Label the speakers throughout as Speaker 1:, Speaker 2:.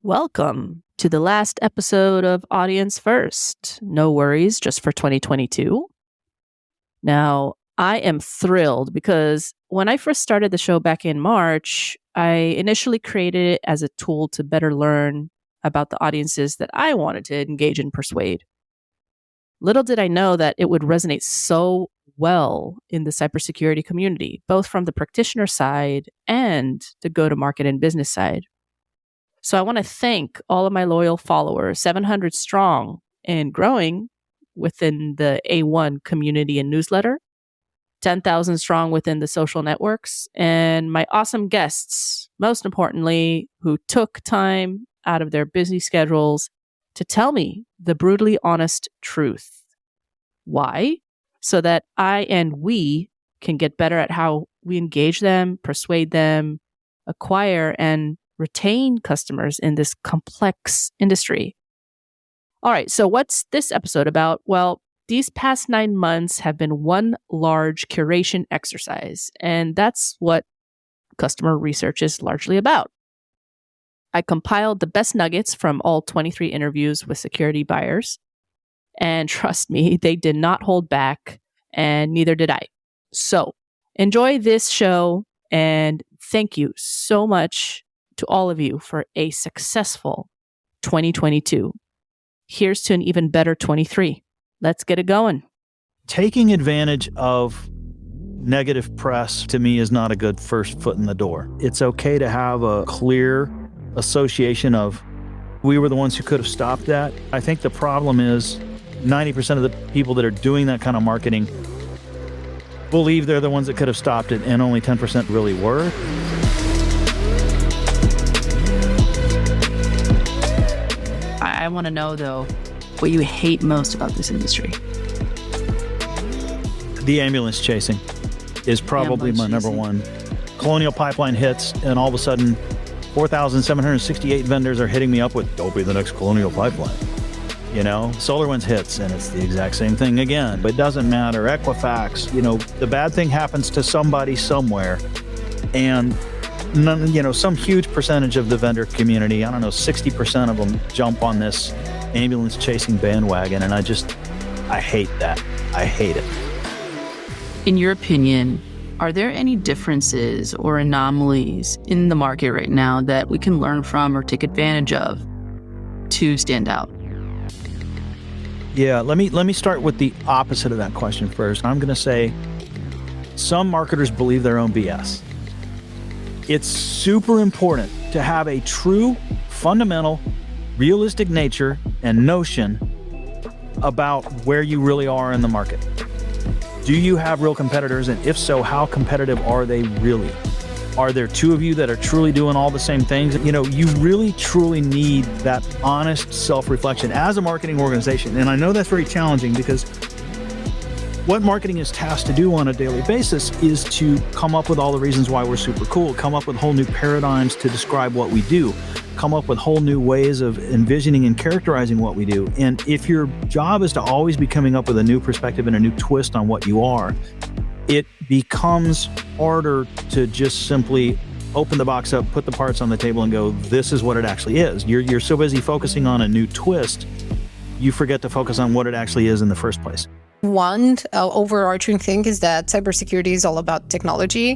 Speaker 1: Welcome to the last episode of Audience First. No worries, just for 2022. Now, I am thrilled because when I first started the show back in March, I initially created it as a tool to better learn about the audiences that I wanted to engage and persuade. Little did I know that it would resonate so well in the cybersecurity community, both from the practitioner side and the go-to-market and business side. So I want to thank all of my loyal followers, 700 strong and growing within the A1 community and newsletter, 10,000 strong within the social networks, and my awesome guests, most importantly, who took time out of their busy schedules to tell me the brutally honest truth. Why? So that I and we can get better at how we engage them, persuade them, acquire, and retain customers in this complex industry. All right, so what's this episode about? Well, these past 9 months have been one large curation exercise, and that's what customer research is largely about. I compiled the best nuggets from all 23 interviews with security buyers, and trust me, they did not hold back, and neither did I. So enjoy this show, and thank you so much to all of you for a successful 2022. Here's to an even better 23. Let's get it going.
Speaker 2: Taking advantage of negative press to me is not a good first foot in the door. It's okay to have a clear association of we were the ones who could have stopped that. I think the problem is 90% of the people that are doing that kind of marketing believe they're the ones that could have stopped it, and only 10% really were.
Speaker 1: I want to know, though, what you hate most about this industry.
Speaker 2: The ambulance chasing is probably my number one. Colonial Pipeline hits, and all of a sudden, 4,768 vendors are hitting me up with, don't be the next Colonial Pipeline. You know, SolarWinds hits, and it's the exact same thing again. But it doesn't matter. Equifax, the bad thing happens to somebody somewhere. And some huge percentage of the vendor community, 60% of them jump on this ambulance chasing bandwagon. And I hate that. I hate it.
Speaker 1: In your opinion, are there any differences or anomalies in the market right now that we can learn from or take advantage of to stand out?
Speaker 2: Yeah, let me start with the opposite of that question first. I'm going to say some marketers believe their own BS. It's super important to have a true, fundamental, realistic nature and notion about where you really are in the market. Do you have real competitors? And if so, how competitive are they really? Are there two of you that are truly doing all the same things? You really, truly need that honest self-reflection as a marketing organization. And I know that's very challenging because what marketing is tasked to do on a daily basis is to come up with all the reasons why we're super cool, come up with whole new paradigms to describe what we do, come up with whole new ways of envisioning and characterizing what we do. And if your job is to always be coming up with a new perspective and a new twist on what you are, it becomes harder to just simply open the box up, put the parts on the table and go, this is what it actually is. You're so busy focusing on a new twist, you forget to focus on what it actually is in the first place.
Speaker 3: One overarching thing is that cybersecurity is all about technology,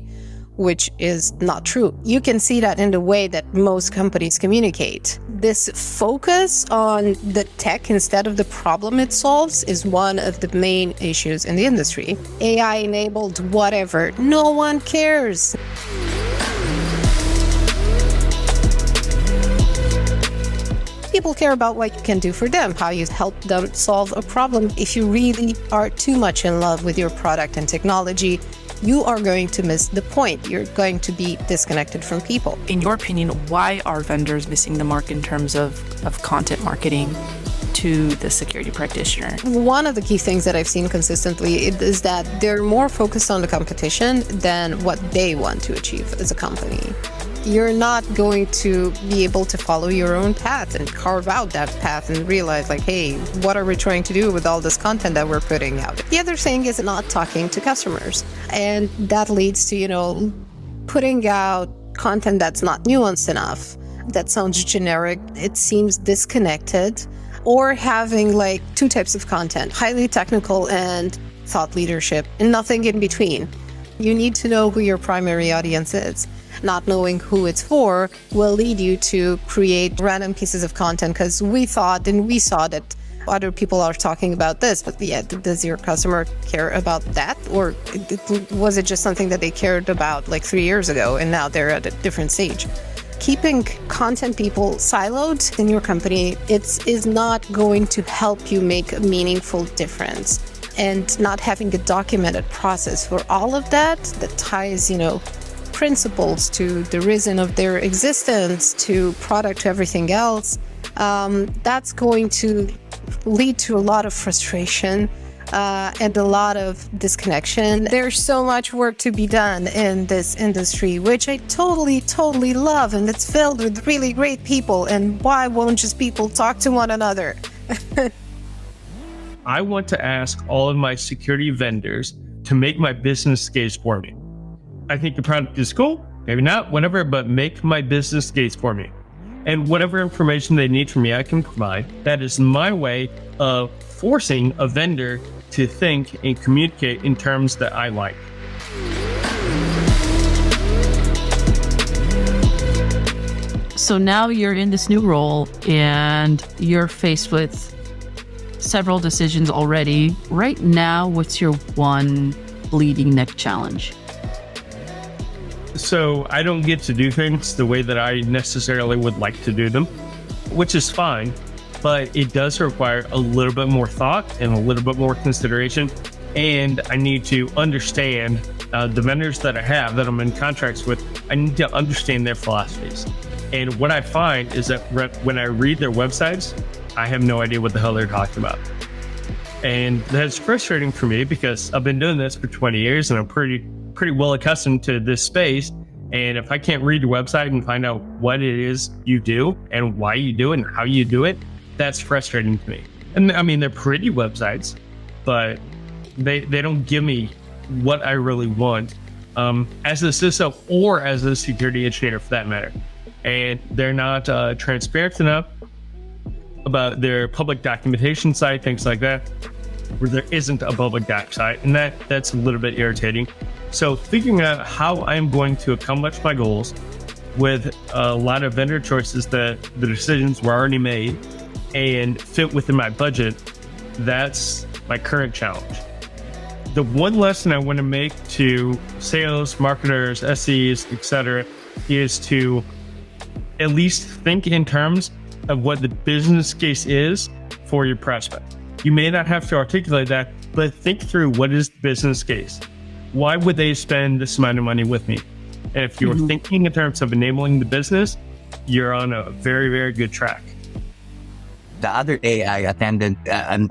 Speaker 3: which is not true. You can see that in the way that most companies communicate. This focus on the tech instead of the problem it solves is one of the main issues in the industry. AI-enabled whatever, no one cares. People care about what you can do for them, how you help them solve a problem. If you really are too much in love with your product and technology, you are going to miss the point. You're going to be disconnected from people.
Speaker 1: In your opinion, why are vendors missing the mark in terms of content marketing to the security practitioner?
Speaker 3: One of the key things that I've seen consistently is that they're more focused on the competition than what they want to achieve as a company. You're not going to be able to follow your own path and carve out that path and realize like, hey, what are we trying to do with all this content that we're putting out? The other thing is not talking to customers. And that leads to, putting out content that's not nuanced enough, that sounds generic. It seems disconnected. Or having like two types of content, highly technical and thought leadership, and nothing in between. You need to know who your primary audience is. Not knowing who it's for will lead you to create random pieces of content because we thought and we saw that other people are talking about this, but yeah, does your customer care about that? Or was it just something that they cared about like 3 years ago and now they're at a different stage? Keeping content people siloed in your company, is not going to help you make a meaningful difference. And not having a documented process for all of that ties, principles to the reason of their existence, to product, to everything else, that's going to lead to a lot of frustration and a lot of disconnection. There's so much work to be done in this industry, which I totally love, and it's filled with really great people. And why won't just people talk to one another?
Speaker 4: I want to ask all of my security vendors to make my business case for me. I think the product is cool, maybe not, whatever, but make my business case for me. And whatever information they need from me, I can provide. That is my way of forcing a vendor to think and communicate in terms that I like.
Speaker 1: So now you're in this new role and you're faced with several decisions already. Right now, what's your one bleeding neck challenge?
Speaker 4: So I don't get to do things the way that I necessarily would like to do them, which is fine, but it does require a little bit more thought and a little bit more consideration. And I need to understand the vendors that I have that I'm in contracts with. I need to understand their philosophies. And what I find is that when I read their websites, I have no idea what the hell they're talking about. And that's frustrating for me because I've been doing this for 20 years and I'm pretty well accustomed to this space. And if I can't read your website and find out what it is you do and why you do it and how you do it, that's frustrating to me. And I mean, they're pretty websites, but they don't give me what I really want as a CISO or as a security engineer for that matter. And they're not transparent enough about their public documentation site, things like that, where there isn't a public doc site. And that's a little bit irritating. So figuring out how I'm going to accomplish my goals with a lot of vendor choices that the decisions were already made and fit within my budget, that's my current challenge. The one lesson I want to make to sales, marketers, SEs, etc., is to at least think in terms of what the business case is for your prospect. You may not have to articulate that, but think through what is the business case. Why would they spend this amount of money with me? And if you're thinking in terms of enabling the business, you're on a very, very good track.
Speaker 5: The other day, I attended an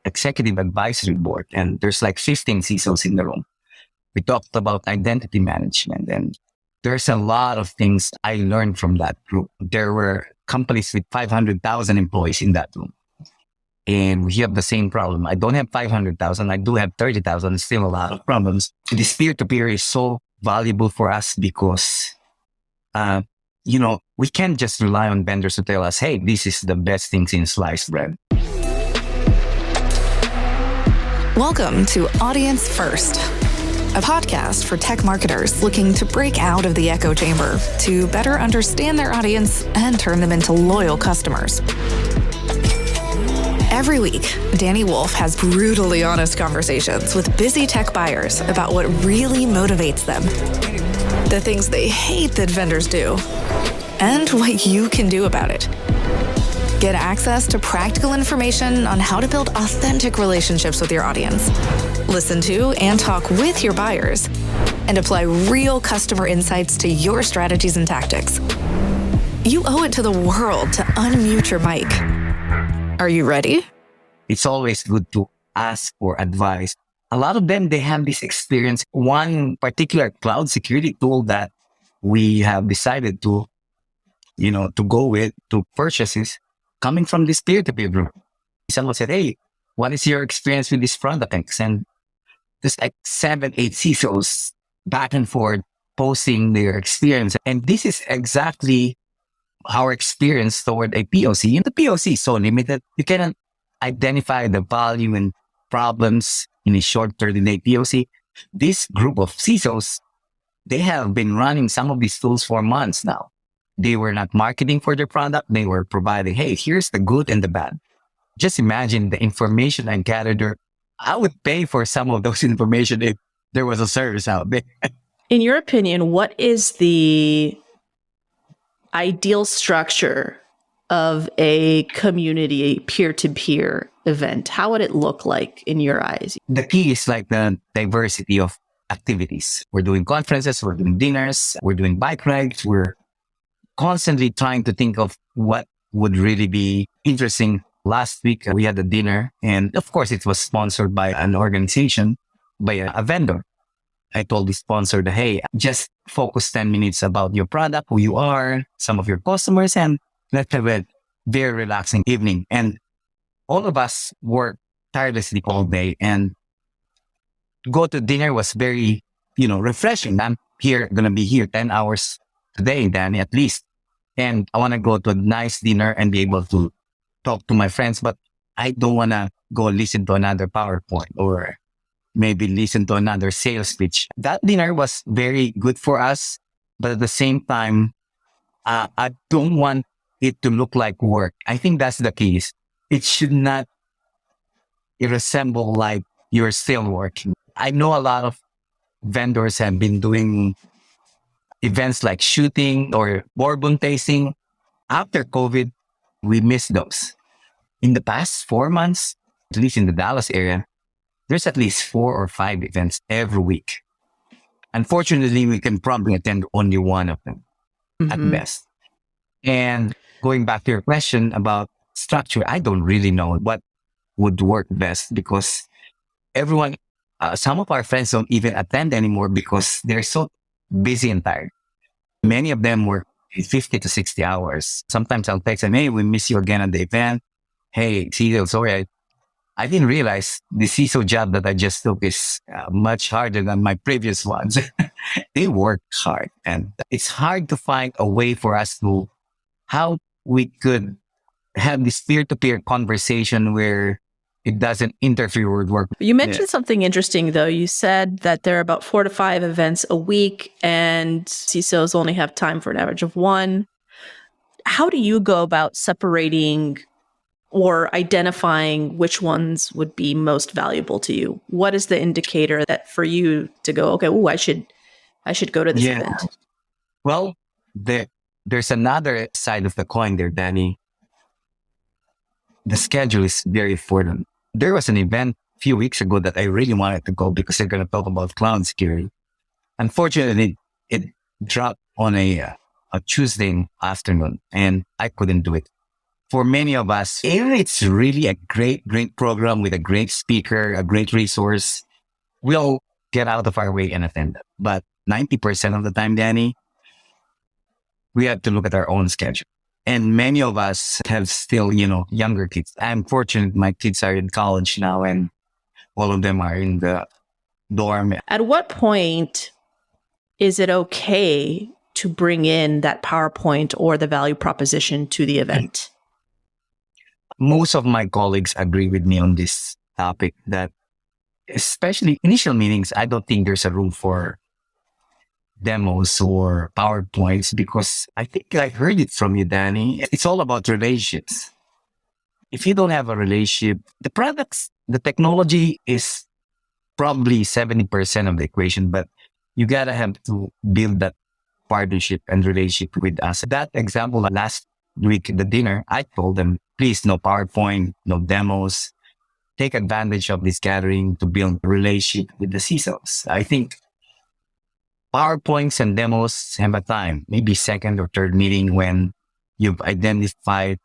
Speaker 5: executive advisory board, and there's like 15 CISOs in the room. We talked about identity management, and there's a lot of things I learned from that group. There were companies with 500,000 employees in that room. And we have the same problem. I don't have 500,000. I do have 30,000. Still a lot of problems. This peer-to-peer is so valuable for us because, we can't just rely on vendors to tell us, hey, this is the best things in sliced bread.
Speaker 6: Welcome to Audience First, a podcast for tech marketers looking to break out of the echo chamber to better understand their audience and turn them into loyal customers. Every week, Danny Wolf has brutally honest conversations with busy tech buyers about what really motivates them, the things they hate that vendors do, and what you can do about it. Get access to practical information on how to build authentic relationships with your audience. Listen to and talk with your buyers, and apply real customer insights to your strategies and tactics. You owe it to the world to unmute your mic. Are you ready?
Speaker 5: It's always good to ask for advice. A lot of them, they have this experience. One particular cloud security tool that we have decided to go with, to purchase is coming from this peer-to-peer group. Someone said, hey, what is your experience with this product? And there's like 7, 8 CISOs back and forth posting their experience. And this is exactly our experience toward a POC, and the POC is so limited, you cannot identify the value and problems in a short 30-day POC. This group of CISOs, they have been running some of these tools for months now. They were not marketing for their product. They were providing, hey, here's the good and the bad. Just imagine the information I gathered there. I would pay for some of those information if there was a service out there.
Speaker 1: In your opinion, what is the ideal structure of a community peer-to-peer event? How would it look like in your eyes?
Speaker 5: The key is like the diversity of activities. We're doing conferences, we're doing dinners, we're doing bike rides. We're constantly trying to think of what would really be interesting. Last week, we had a dinner, and of course, it was sponsored by an organization, by a vendor. I told the sponsor that, hey, just focus 10 minutes about your product, who you are, some of your customers, and let's have a very relaxing evening. And all of us worked tirelessly all day, and to go to dinner was very, refreshing. I'm going to be here 10 hours today, Danny, at least. And I want to go to a nice dinner and be able to talk to my friends, but I don't want to go listen to another PowerPoint or maybe listen to another sales pitch. That dinner was very good for us, but at the same time, I don't want it to look like work. I think that's the key. It should not resemble like you're still working. I know a lot of vendors have been doing events like shooting or bourbon tasting. After COVID, we missed those. In the past 4 months, at least in the Dallas area, there's at least 4 or 5 events every week. Unfortunately, we can probably attend only one of them at best. And going back to your question about structure, I don't really know what would work best because everyone, some of our friends don't even attend anymore because they're so busy and tired. Many of them work 50 to 60 hours. Sometimes I'll text them, hey, we miss you again at the event. Hey, CISO, sorry, I didn't realize the CISO job that I just took is much harder than my previous ones. They work hard, and it's hard to find a way for us to how we could have this peer-to-peer conversation where it doesn't interfere with work.
Speaker 1: You mentioned something interesting, though. You said that there are about 4 to 5 events a week, and CISOs only have time for an average of 1. How do you go about separating or identifying which ones would be most valuable to you? What is the indicator that for you to go, okay, I should go to this event?
Speaker 5: Well, there's another side of the coin there, Danny. The schedule is very important. There was an event a few weeks ago that I really wanted to go because they're going to talk about cloud security. Unfortunately, it dropped on a Tuesday afternoon, and I couldn't do it. For many of us, it's really a great program with a great speaker, a great resource. We'll get out of our way and attend. But 90% of the time, Danny, we have to look at our own schedule. And many of us have still, younger kids. I'm fortunate my kids are in college now and all of them are in the dorm.
Speaker 1: At what point is it okay to bring in that PowerPoint or the value proposition to the event?
Speaker 5: Most of my colleagues agree with me on this topic that especially initial meetings, I don't think there's a room for demos or PowerPoints because I think I heard it from you, Danny. It's all about relationships. If you don't have a relationship, the technology is probably 70% of the equation, but you gotta have to build that partnership and relationship with us. That example last week at the dinner, I told them, please, no PowerPoint, no demos. Take advantage of this gathering to build a relationship with the CISOs. I think PowerPoints and demos have a time, maybe second or third meeting when you've identified,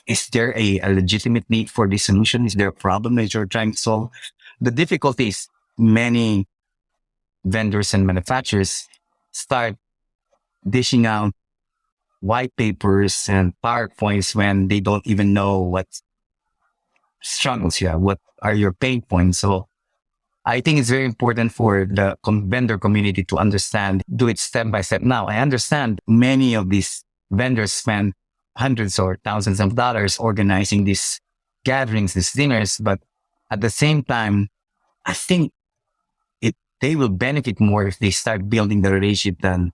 Speaker 5: is there a legitimate need for this solution? Is there a problem that you're trying to solve? The difficulty is many vendors and manufacturers start dishing out white papers and PowerPoints when they don't even know what struggles you have, what are your pain points. So I think it's very important for the vendor community to understand, do it step by step. Now, I understand many of these vendors spend hundreds or thousands of dollars organizing these gatherings, these dinners. But at the same time, I think they will benefit more if they start building the relationship than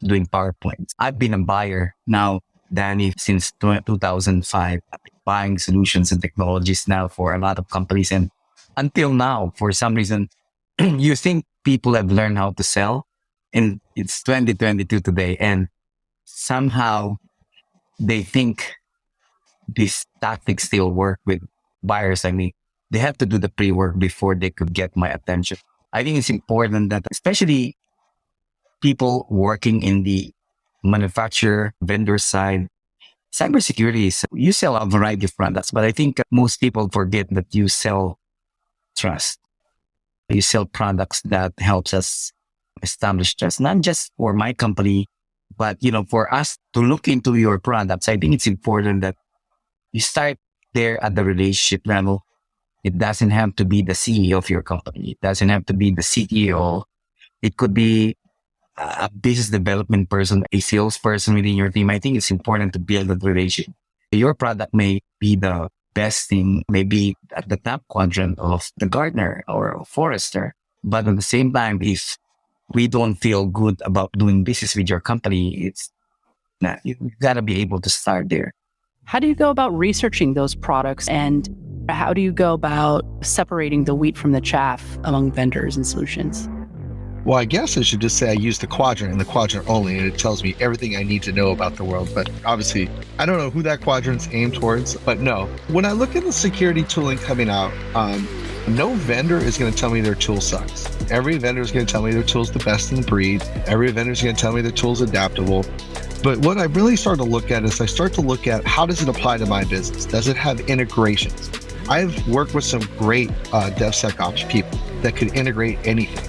Speaker 5: doing PowerPoints. I've been a buyer now, Danny, since 2005, buying solutions and technologies now for a lot of companies. And until now, for some reason, you think people have learned how to sell, and it's 2022 today. And somehow they think these tactics still work with buyers. I mean, they have to do the pre-work before they could get my attention. I think it's important that especially people working in the manufacturer vendor side, cybersecurity is, you sell a variety of products, but I think most people forget that you sell trust. You sell products that helps us establish trust, not just for my company, but, for us to look into your products. I think it's important that you start there at the relationship level. It doesn't have to be the CEO of your company. It doesn't have to be the CTO. It could be a business development person, a sales person within your team. I think it's important to build that relationship. Your product may be the best thing, maybe at the top quadrant of the Gartner or Forrester. But at the same time, if we don't feel good about doing business with your company, you've got to be able to start there.
Speaker 7: How do you go about researching those products, and how do you go about separating the wheat from the chaff among vendors and solutions?
Speaker 8: Well, I guess I should just say I use the quadrant and the quadrant only, and it tells me everything I need to know about the world. But obviously, I don't know who that quadrant's aimed towards, but no. When I look at the security tooling coming out, no vendor is going to tell me their tool sucks. Every vendor is going to tell me their tool's the best in the breed. Every vendor is going to tell me their tool's adaptable. But what I really start to look at is I start to look at how does it apply to my business? Does it have integrations? I've worked with some great DevSecOps people that could integrate anything.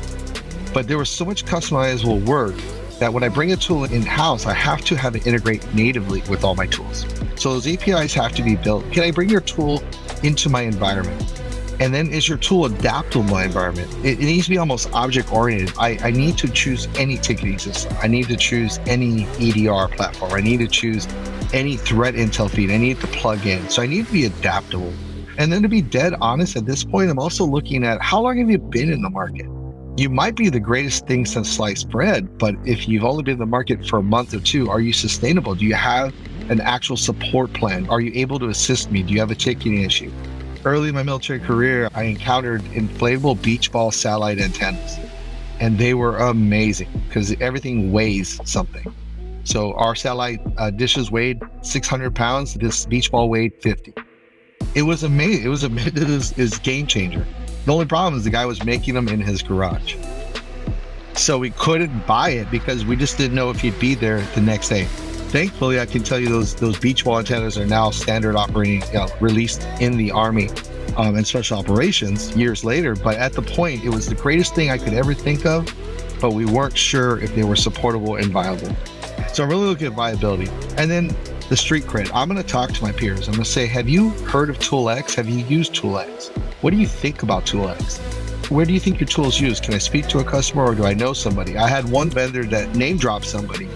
Speaker 8: But there was so much customizable work that when I bring a tool in-house, I have to have it integrate natively with all my tools. So those APIs have to be built. Can I bring your tool into my environment? And then is your tool adaptable to my environment? It needs to be almost object-oriented. I need to choose any ticketing system. I need to choose any EDR platform. I need to choose any threat intel feed. I need to plug in. So I need to be adaptable. And then to be dead honest, at this point, I'm also looking at how long have you been in the market? You might be the greatest thing since sliced bread, but if you've only been in the market for a month or two, are you sustainable? Do you have an actual support plan? Are you able to assist me? Do you have a ticketing issue? Early in my military career, I encountered inflatable beach ball satellite antennas, and they were amazing because everything weighs something. So our satellite dishes weighed 600 pounds. This beach ball weighed 50. It was amazing. It was game changer. The only problem is the guy was making them in his garage. So we couldn't buy it because we just didn't know if he'd be there the next day. Thankfully, I can tell you those beach ball antennas are now standard operating, released in the Army and Special Operations years later. But at the point, it was the greatest thing I could ever think of, but we weren't sure if they were supportable and viable. So I'm really looking at viability. And then the street cred. I'm going to talk to my peers. I'm going to say, have you heard of ToolX? Have you used ToolX? What do you think about ToolX? Where do you think your tool is used? Can I speak to a customer or do I know somebody? I had one vendor that name dropped somebody.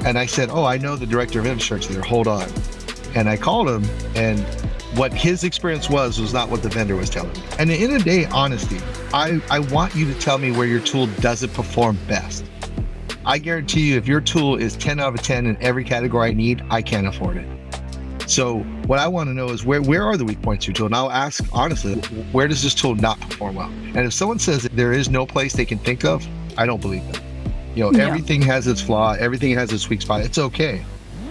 Speaker 8: And I said, I know the director of infrastructure there, hold on. And I called him, and what his experience was not what the vendor was telling me. And at the end of the day, honesty. I want you to tell me where your tool doesn't perform best. I guarantee you, if your tool is 10 out of 10 in every category I need, I can't afford it. So what I want to know is where are the weak points of your tool? And I'll ask honestly, where does this tool not perform well? And if someone says that there is no place they can think of, I don't believe them. Everything has its flaw, everything has its weak spot. It's okay.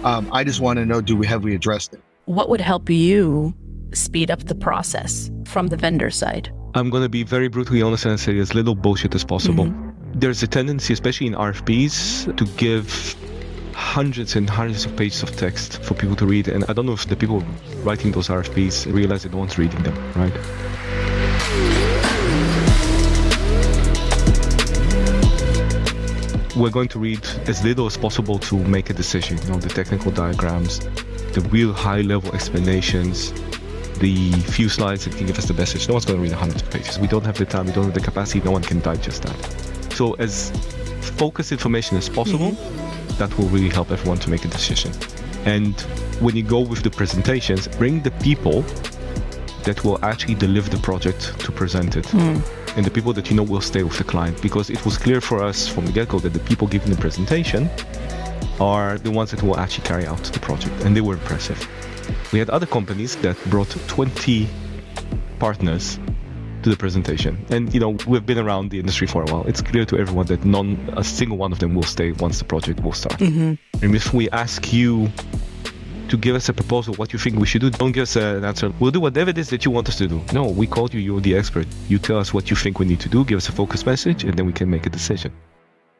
Speaker 8: I just want to know, have we addressed it?
Speaker 7: What would help you speed up the process from the vendor side?
Speaker 9: I'm going to be very brutally honest and say as little bullshit as possible. Mm-hmm. There's a tendency, especially in RFPs, to give hundreds and hundreds of pages of text for people to read. And I don't know if the people writing those RFPs realize that no one's reading them, right? We're going to read as little as possible to make a decision. The technical diagrams, the real high-level explanations, the few slides that can give us the message. No one's going to read hundreds of pages. We don't have the time, we don't have the capacity, no one can digest that. So as focused information as possible, That will really help everyone to make a decision. And when you go with the presentations, bring the people that will actually deliver the project to present it. And the people that you know will stay with the client, because it was clear for us from the get-go that the people giving the presentation are the ones that will actually carry out the project, and they were impressive. We had other companies that brought 20 partners to the presentation, and we've been around the industry for a while. It's clear to everyone that a single one of them will stay once the project will start. And if we ask you to give us a proposal, what you think we should do, don't give us an answer. We'll do whatever it is that you want us to do. No, we called you, you're the expert. You tell us what you think we need to do, give us a focus message, and then we can make a decision.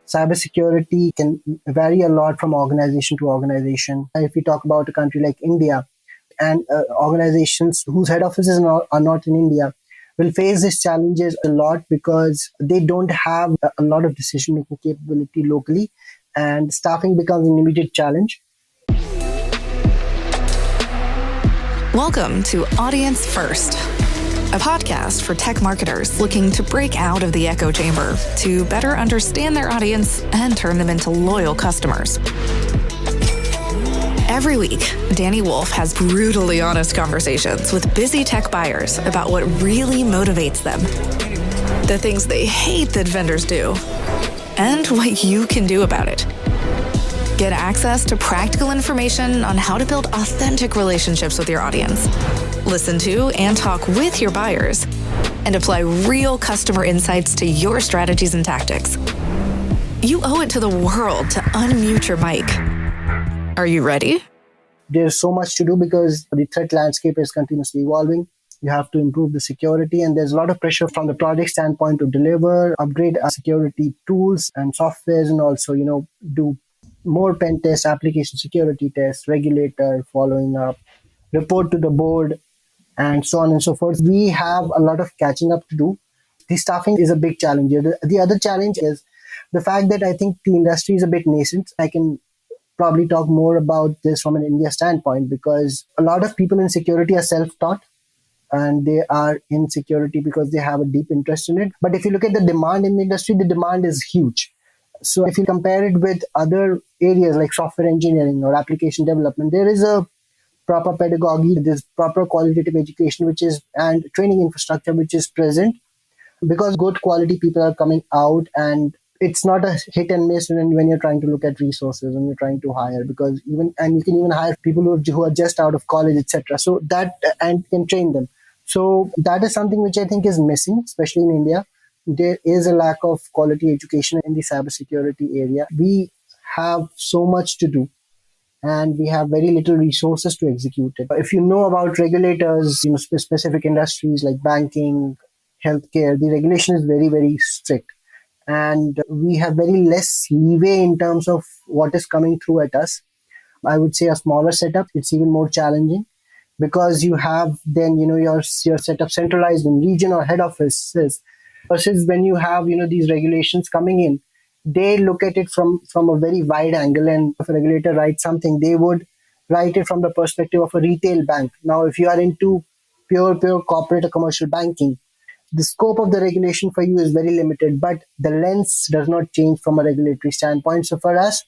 Speaker 10: Cybersecurity can vary a lot from organization to organization. If we talk about a country like India, and organizations whose head offices are not in India will face these challenges a lot because they don't have a lot of decision-making capability locally, and staffing becomes an immediate challenge.
Speaker 6: Welcome to Audience First, a podcast for tech marketers looking to break out of the echo chamber to better understand their audience and turn them into loyal customers. Every week, Danny Wolf has brutally honest conversations with busy tech buyers about what really motivates them, the things they hate that vendors do, and what you can do about it. Get access to practical information on how to build authentic relationships with your audience. Listen to and talk with your buyers, and apply real customer insights to your strategies and tactics. You owe it to the world to unmute your mic. Are you ready?
Speaker 10: There's so much to do because the threat landscape is continuously evolving. You have to improve the security, and there's a lot of pressure from the project standpoint to deliver, upgrade our security tools and softwares, and also, do more pen tests, application security tests, regulator following up, report to the board, and so on and so forth. We have a lot of catching up to do. The staffing is a big challenge. The other challenge is the fact that I think the industry is a bit nascent. I can probably talk more about this from an India standpoint because a lot of people in security are self-taught, and they are in security because they have a deep interest in it. But if you look at the demand in the industry, the demand is huge. So if you compare it with other areas like software engineering or application development, there is a proper pedagogy, there's proper qualitative education, and training infrastructure, which is present because good quality people are coming out, and it's not a hit and miss when you're trying to look at resources, when you're trying to hire, because you can even hire people who are just out of college, etc. So that, and can train them. So that is something which I think is missing, especially in India. There is a lack of quality education in the cybersecurity area. We have so much to do, and we have very little resources to execute it. If you know about regulators, specific industries like banking, healthcare, the regulation is very, very strict. And we have very less leeway in terms of what is coming through at us. I would say a smaller setup, it's even more challenging because you have then, your setup centralized in region or head offices versus when you have, these regulations coming in, they look at it from a very wide angle. And if a regulator writes something, they would write it from the perspective of a retail bank. Now, if you are into pure corporate or commercial banking, the scope of the regulation for you is very limited, but the lens does not change from a regulatory standpoint. So for us,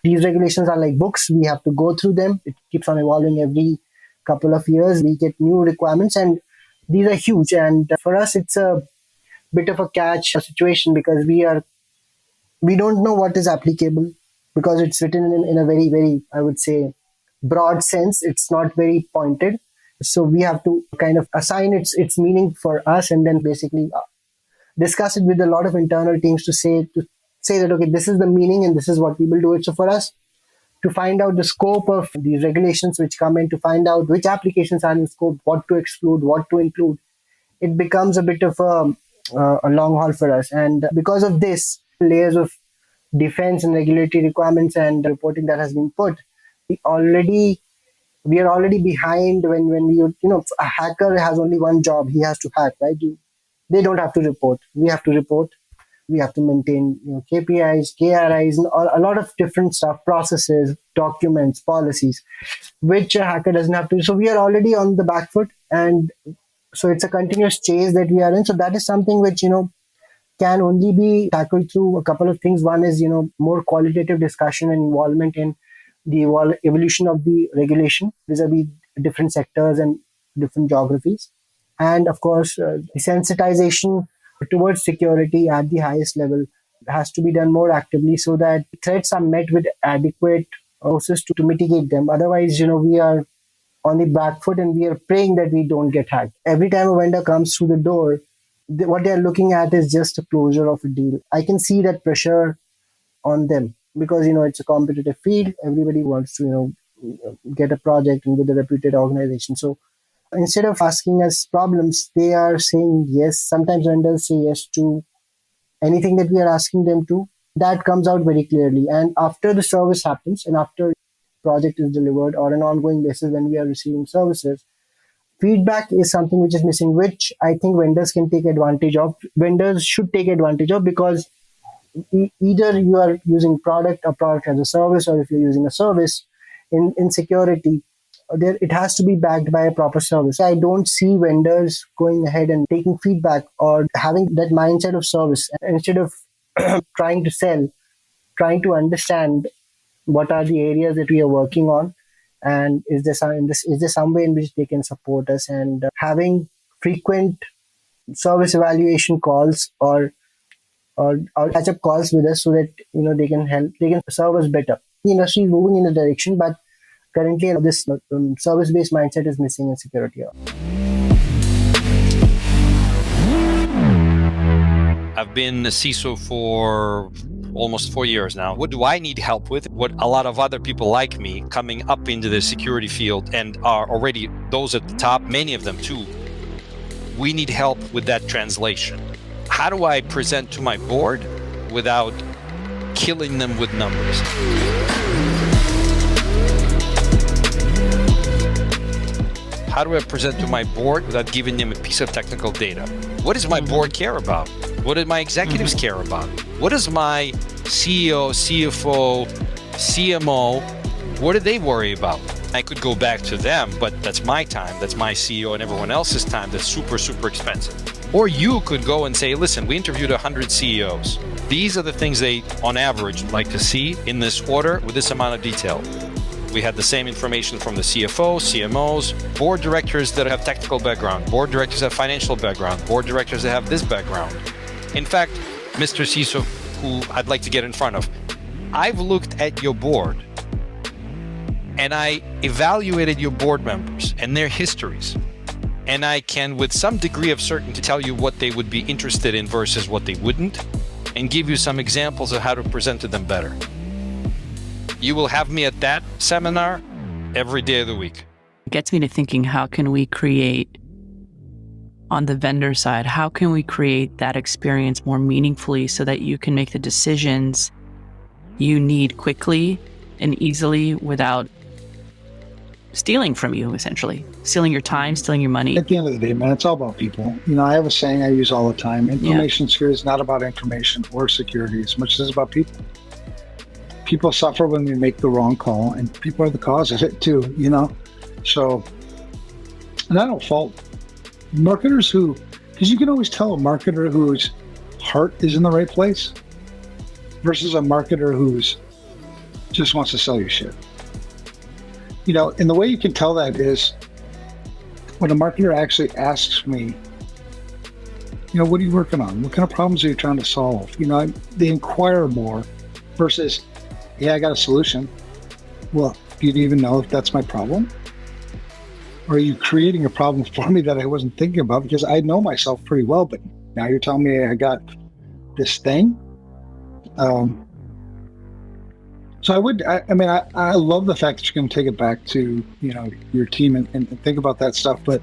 Speaker 10: these regulations are like books. We have to go through them. It keeps on evolving every couple of years. We get new requirements, and these are huge. And for us, it's a bit of a catch situation because we don't know what is applicable because it's written in a very, very, I would say, broad sense. It's not very pointed. So we have to kind of assign its meaning for us, and then basically discuss it with a lot of internal teams to say that, okay, this is the meaning and this is what we will do it. So for us to find out the scope of these regulations which come in, to find out which applications are in scope, what to exclude, what to include, it becomes a bit of a long haul for us. And because of this, layers of defense and regulatory requirements and reporting that has been put, we are already behind when a hacker has only one job. He has to hack, right? They don't have to report. We have to report. We have to maintain KPIs, KRIs, and a lot of different stuff, processes, documents, policies, which a hacker doesn't have to. So we are already on the back foot. And so it's a continuous chase that we are in. So that is something which, can only be tackled through a couple of things. One is, more qualitative discussion and involvement in the evolution of the regulation vis-a-vis different sectors and different geographies. And of course, the sensitization towards security at the highest level has to be done more actively so that threats are met with adequate resources to mitigate them. Otherwise, we are on the back foot and we are praying that we don't get hacked. Every time a vendor comes through the door, what they're looking at is just a closure of a deal. I can see that pressure on them because, it's a competitive field. Everybody wants to, get a project and with a reputed organization. So instead of asking us problems, they are saying yes. Sometimes vendors say yes to anything that we are asking them to. That comes out very clearly. And after the service happens and after project is delivered or an ongoing basis when we are receiving services, feedback is something which is missing, which I think vendors can take advantage of. Vendors should take advantage of because either you are using a product as a service, or if you're using a service in security, it has to be backed by a proper service. I don't see vendors going ahead and taking feedback or having that mindset of service instead of trying to sell, trying to understand what are the areas that we are working on, and is there some way in which they can support us, and having frequent service evaluation calls or catch-up calls with us so that they can serve us better. The industry is moving in a direction, but currently this service-based mindset is missing in security.
Speaker 11: I've been a CISO for almost 4 years now. What do I need help with? What a lot of other people like me coming up into the security field and are already those at the top, many of them too, we need help with that translation. How do I present to my board without killing them with numbers? How do I present to my board without giving them a piece of technical data? What does my board care about? What do my executives care about? What does my CEO, CFO, CMO, what do they worry about? I could go back to them, but that's my time, that's my CEO and everyone else's time that's super, super expensive. Or you could go and say, listen, we interviewed 100 CEOs. These are the things they, on average, like to see in this order with this amount of detail. We had the same information from the CFO, CMOs, board directors that have technical background, board directors that have financial background, board directors that have this background. In fact, Mr. CISO, who I'd like to get in front of, I've looked at your board and I evaluated your board members and their histories. And I can, with some degree of certainty, tell you what they would be interested in versus what they wouldn't, and give you some examples of how to present to them better. You will have me at that seminar every day of the week.
Speaker 7: It gets me to thinking, how can we create, on the vendor side, how can we create that experience more meaningfully so that you can make the decisions you need quickly and easily without stealing from you, essentially. Stealing your time, stealing your money.
Speaker 12: At the end of the day, man, it's all about people. I have a saying I use all the time. Information security is not about information or security as much as it's about people. People suffer when we make the wrong call, and people are the cause of it too, So, and I don't fault marketers because you can always tell a marketer whose heart is in the right place versus a marketer who's just wants to sell you shit. And the way you can tell that is when a marketer actually asks me, what are you working on? What kind of problems are you trying to solve? They inquire more versus, yeah, I got a solution. Well, do you even know if that's my problem? Or are you creating a problem for me that I wasn't thinking about? Because I know myself pretty well, but now you're telling me I got this thing. So I love the fact that you're going to take it back to, your team and think about that stuff. But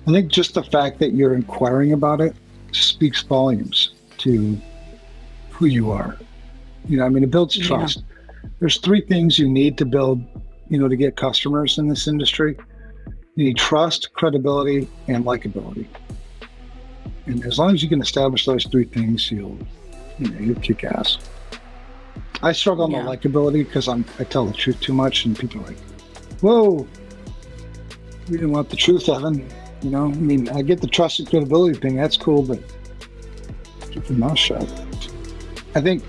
Speaker 12: I think just the fact that you're inquiring about it speaks volumes to who you are. It builds trust. There's 3 things you need to build, to get customers in this industry. You need trust, credibility, and likability. And as long as you can establish those 3 things, you'll kick ass. I struggle on the likability because I tell the truth too much, and people are like, whoa, we didn't want the truth, Evan. I get the trust and credibility thing, that's cool, but keep your mouth shut. I think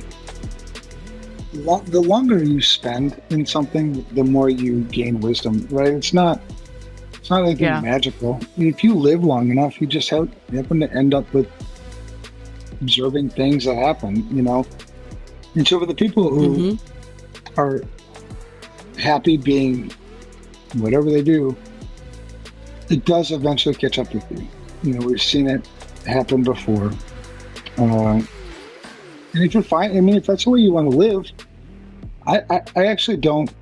Speaker 12: the longer you spend in something, the more you gain wisdom, right? It's not anything magical. If you live long enough, you just happen to end up with observing things that happen, And so for the people who are happy being whatever they do, it does eventually catch up with you. We've seen it happen before. And if you're fine, if that's the way you want to live, I actually don't,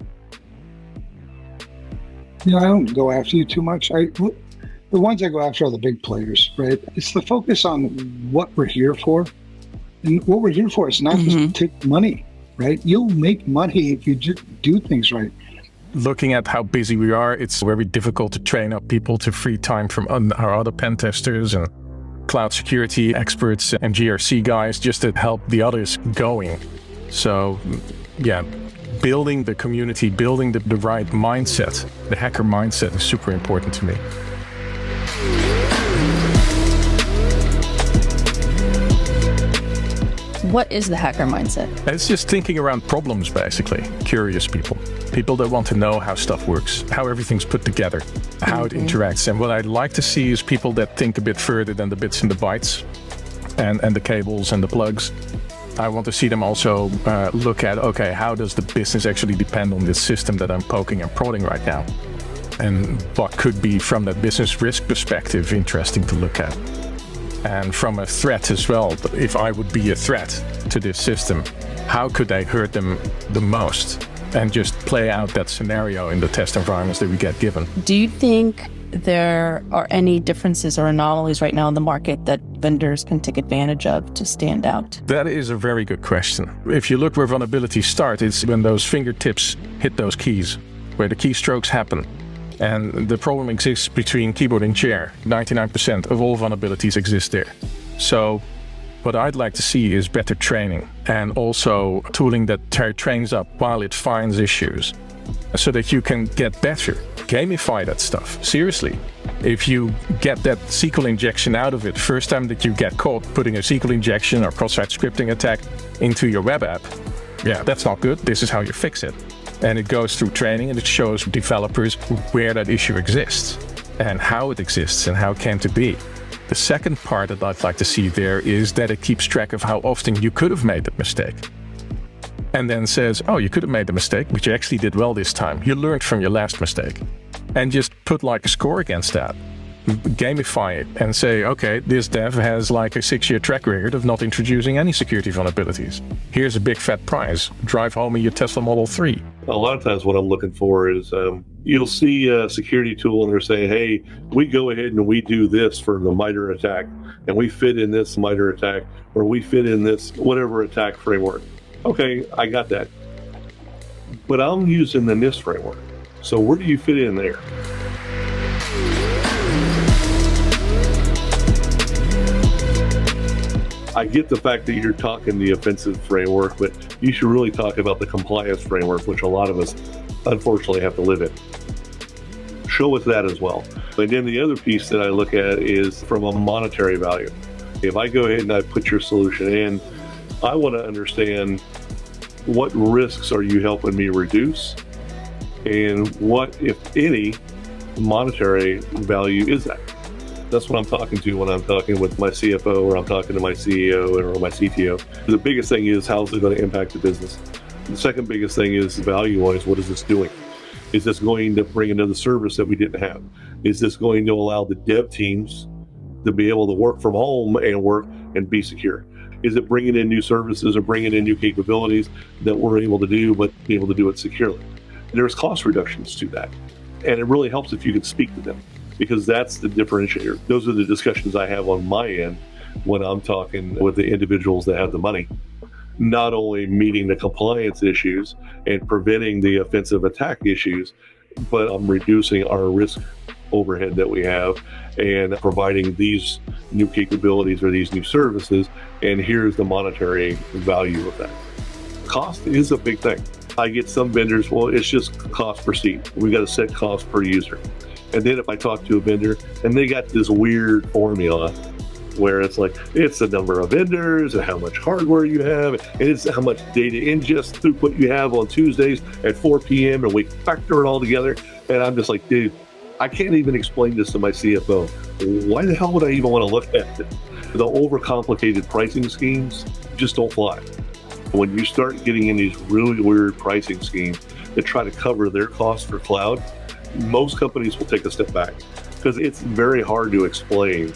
Speaker 12: I don't go after you too much. The ones I go after are the big players, right? It's the focus on what we're here for. And what we're here for is not just to take money, right? You'll make money if you just do things right.
Speaker 13: Looking at how busy we are, it's very difficult to train up people to free time from our other pen testers and cloud security experts and GRC guys just to help the others going. So, building the community, building the right mindset, the hacker mindset is super important to me.
Speaker 1: What is the hacker mindset?
Speaker 13: It's just thinking around problems, basically. Curious people. People that want to know how stuff works, how everything's put together, how it interacts. And what I'd like to see is people that think a bit further than the bits and the bytes and the cables and the plugs. I want to see them also look at, okay, how does the business actually depend on this system that I'm poking and prodding right now? And what could be, from that business risk perspective, interesting to look at. And from a threat as well, if I would be a threat to this system, how could I hurt them the most? And just play out that scenario in the test environments that we get given.
Speaker 1: Do you think there are any differences or anomalies right now in the market that vendors can take advantage of to stand out?
Speaker 13: That is a very good question. If you look where vulnerabilities start, it's when those fingertips hit those keys, where the keystrokes happen. And the problem exists between keyboard and chair. 99% of all vulnerabilities exist there. So what I'd like to see is better training, and also tooling that trains up while it finds issues, so that you can get better. Gamify that stuff. Seriously. If you get that SQL injection out of it, first time that you get caught putting a SQL injection or cross-site scripting attack into your web app, that's not good. This is how you fix it. And it goes through training, and it shows developers where that issue exists and how it exists and how it came to be. The second part that I'd like to see there is that it keeps track of how often you could have made that mistake. And then says, oh, you could have made the mistake, but you actually did well this time. You learned from your last mistake. And just put like a score against that. Gamify it and say, okay, this dev has like a 6-year track record of not introducing any security vulnerabilities. Here's a big fat prize. Drive home in your Tesla Model 3.
Speaker 14: A lot of times what I'm looking for is you'll see a security tool and they're saying, hey, we go ahead and we do this for the MITRE attack, and we fit in this MITRE attack, or we fit in this whatever attack framework. Okay, I got that. But I'm using the NIST framework. So where do you fit in there? I get the fact that you're talking the offensive framework, but you should really talk about the compliance framework, which a lot of us unfortunately have to live in. Show us that as well. And then the other piece that I look at is from a monetary value. If I go ahead and I put your solution in, I want to understand what risks are you helping me reduce, and what, if any, monetary value is that? That's what I'm talking to when I'm talking with my CFO, or I'm talking to my CEO or my CTO. The biggest thing is, how's it going to impact the business? The second biggest thing is, value-wise, what is this doing? Is this going to bring another service that we didn't have? Is this going to allow the dev teams to be able to work from home and work and be secure? Is it bringing in new services or bringing in new capabilities that we're able to do, but be able to do it securely? There's cost reductions to that. And it really helps if you can speak to them, because that's the differentiator. Those are the discussions I have on my end when I'm talking with the individuals that have the money. Not only meeting the compliance issues and preventing the offensive attack issues, but I'm reducing our risk overhead that we have and providing these new capabilities or these new services, and here's the monetary value of that. Cost is a big thing. I get some vendors, well, it's just cost per seat. We got to set cost per user. And then if I talk to a vendor and they got this weird formula where it's like, it's the number of vendors and how much hardware you have, and it's how much data ingest throughput you have on Tuesdays at 4 p.m. and we factor it all together. And I'm just like, dude, I can't even explain this to my CFO. Why the hell would I even want to look at it? The overcomplicated pricing schemes just don't fly. When you start getting in these really weird pricing schemes that try to cover their costs for cloud, most companies will take a step back because it's very hard to explain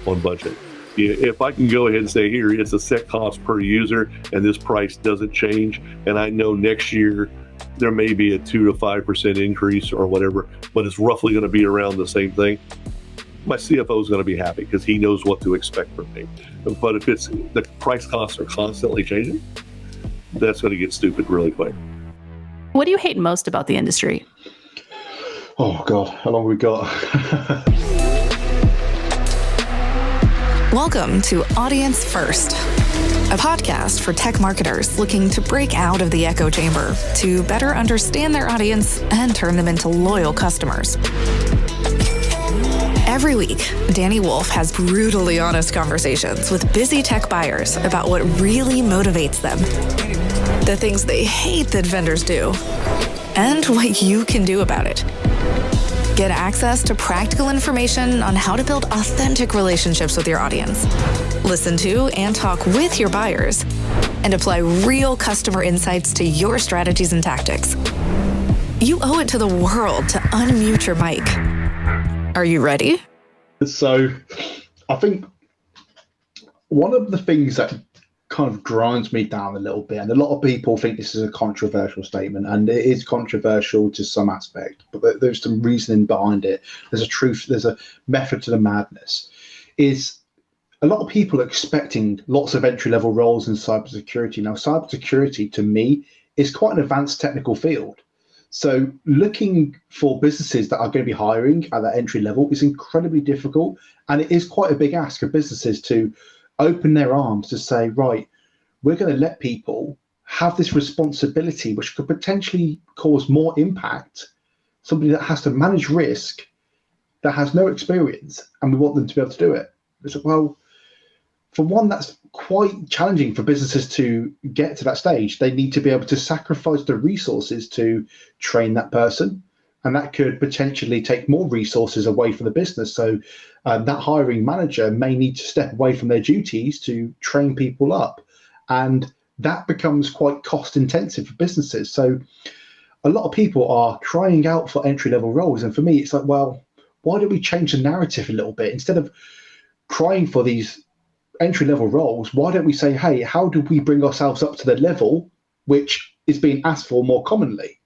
Speaker 14: on budget. If I can go ahead and say, here, it's a set cost per user and this price doesn't change, and I know next year there may be a 2 to 5% increase or whatever, but it's roughly going to be around the same thing, my CFO is going to be happy because he knows what to expect from me. But if it's the price costs are constantly changing, that's going to get stupid really quick.
Speaker 1: What do you hate most about the industry?
Speaker 12: Oh, God, how long have we got?
Speaker 6: Welcome to Audience First, a podcast for tech marketers looking to break out of the echo chamber to better understand their audience and turn them into loyal customers. Every week, Danny Wolf has brutally honest conversations with busy tech buyers about what really motivates them, the things they hate that vendors do, and what you can do about it. Get access to practical information on how to build authentic relationships with your audience. Listen to and talk with your buyers, and apply real customer insights to your strategies and tactics. You owe it to the world to unmute your mic. Are you ready?
Speaker 12: So, I think one of the things that kind of grinds me down a little bit, and a lot of people think this is a controversial statement, and it is controversial to some aspect, but there's some reasoning behind it. There's a truth, there's a method to the madness. Is a lot of people are expecting lots of entry-level roles in cybersecurity. Now, cybersecurity, to me, is quite an advanced technical field. So looking for businesses that are going to be hiring at that entry level is incredibly difficult. And it is quite a big ask of businesses to open their arms to say, right, we're going to let people have this responsibility, which could potentially cause more impact. Somebody that has to manage risk, that has no experience, and we want them to be able to do it. It's like, well, for one, that's quite challenging for businesses to get to that stage. They need to be able to sacrifice the resources to train that person, and that could potentially take more resources away from the business. So that hiring manager may need to step away from their duties to train people up, and that becomes quite cost intensive for businesses. So a lot of people are crying out for entry-level roles, and for me, it's like, well, why don't we change the narrative a little bit? Instead of crying for these entry-level roles, why don't we say, hey, how do we bring ourselves up to the level which is being asked for more commonly?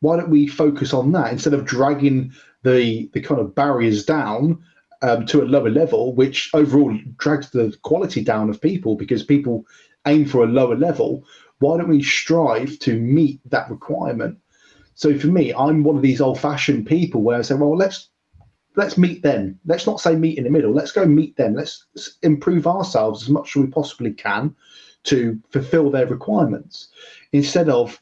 Speaker 12: Why don't we focus on that instead of dragging the kind of barriers down to a lower level, which overall drags the quality down of people because people aim for a lower level? Why don't we strive to meet that requirement? So for me, I'm one of these old-fashioned people where I say, well, let's meet them. Let's not say meet in the middle. Let's go meet them. Let's improve ourselves as much as we possibly can to fulfill their requirements, instead of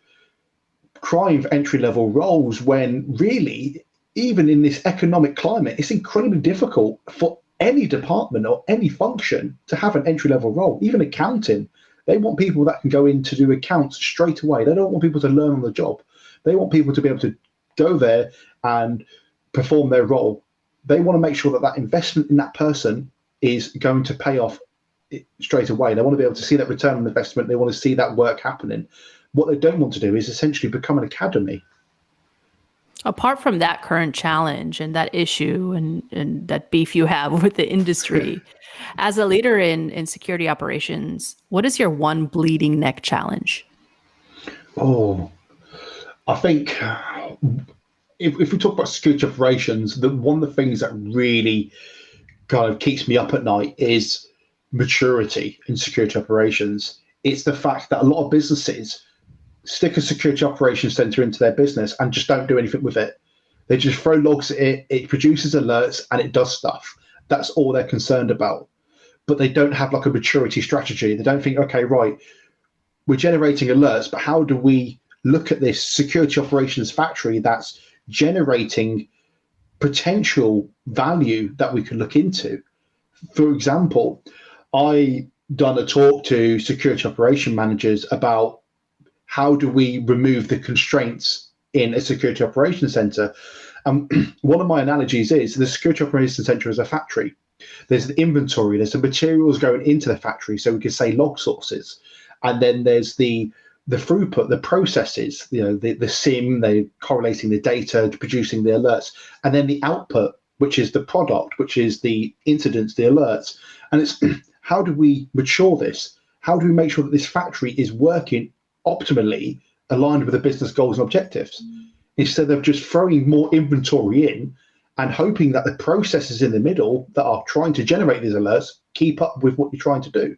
Speaker 12: crying for entry-level roles when really, even in this economic climate, it's incredibly difficult for any department or any function to have an entry-level role. Even accounting, they want people that can go in to do accounts straight away. They don't want people to learn on the job. They want people to be able to go there and perform their role. They want to make sure that that investment in that person is going to pay off straight away. They want to be able to see that return on investment. They want to see that work happening. What they don't want to do is essentially become an academy.
Speaker 1: Apart from that current challenge and that issue and that beef you have with the industry, as a leader in security operations, what is your one bleeding neck challenge?
Speaker 12: Oh, I think if we talk about security operations, one of the things that really kind of keeps me up at night is maturity in security operations. It's the fact that a lot of businesses stick a security operations center into their business and just don't do anything with it. They just throw logs at it, it produces alerts, and it does stuff. That's all they're concerned about. But they don't have like a maturity strategy. They don't think, okay, right, we're generating alerts, but how do we look at this security operations factory that's generating potential value that we could look into?
Speaker 15: For example, I done a talk to security operation managers about how do we remove the constraints in a security operations center. One of my analogies is the security operations center is a factory. There's the inventory, there's the materials going into the factory, so we could say log sources. And then there's the throughput, the processes, the SIM, they correlating the data, producing the alerts, and then the output, which is the product, which is the incidents, the alerts. And it's how do we mature this? How do we make sure that this factory is working optimally aligned with the business goals and objectives, instead of just throwing more inventory in and hoping that the processes in the middle that are trying to generate these alerts keep up with what you're trying to do.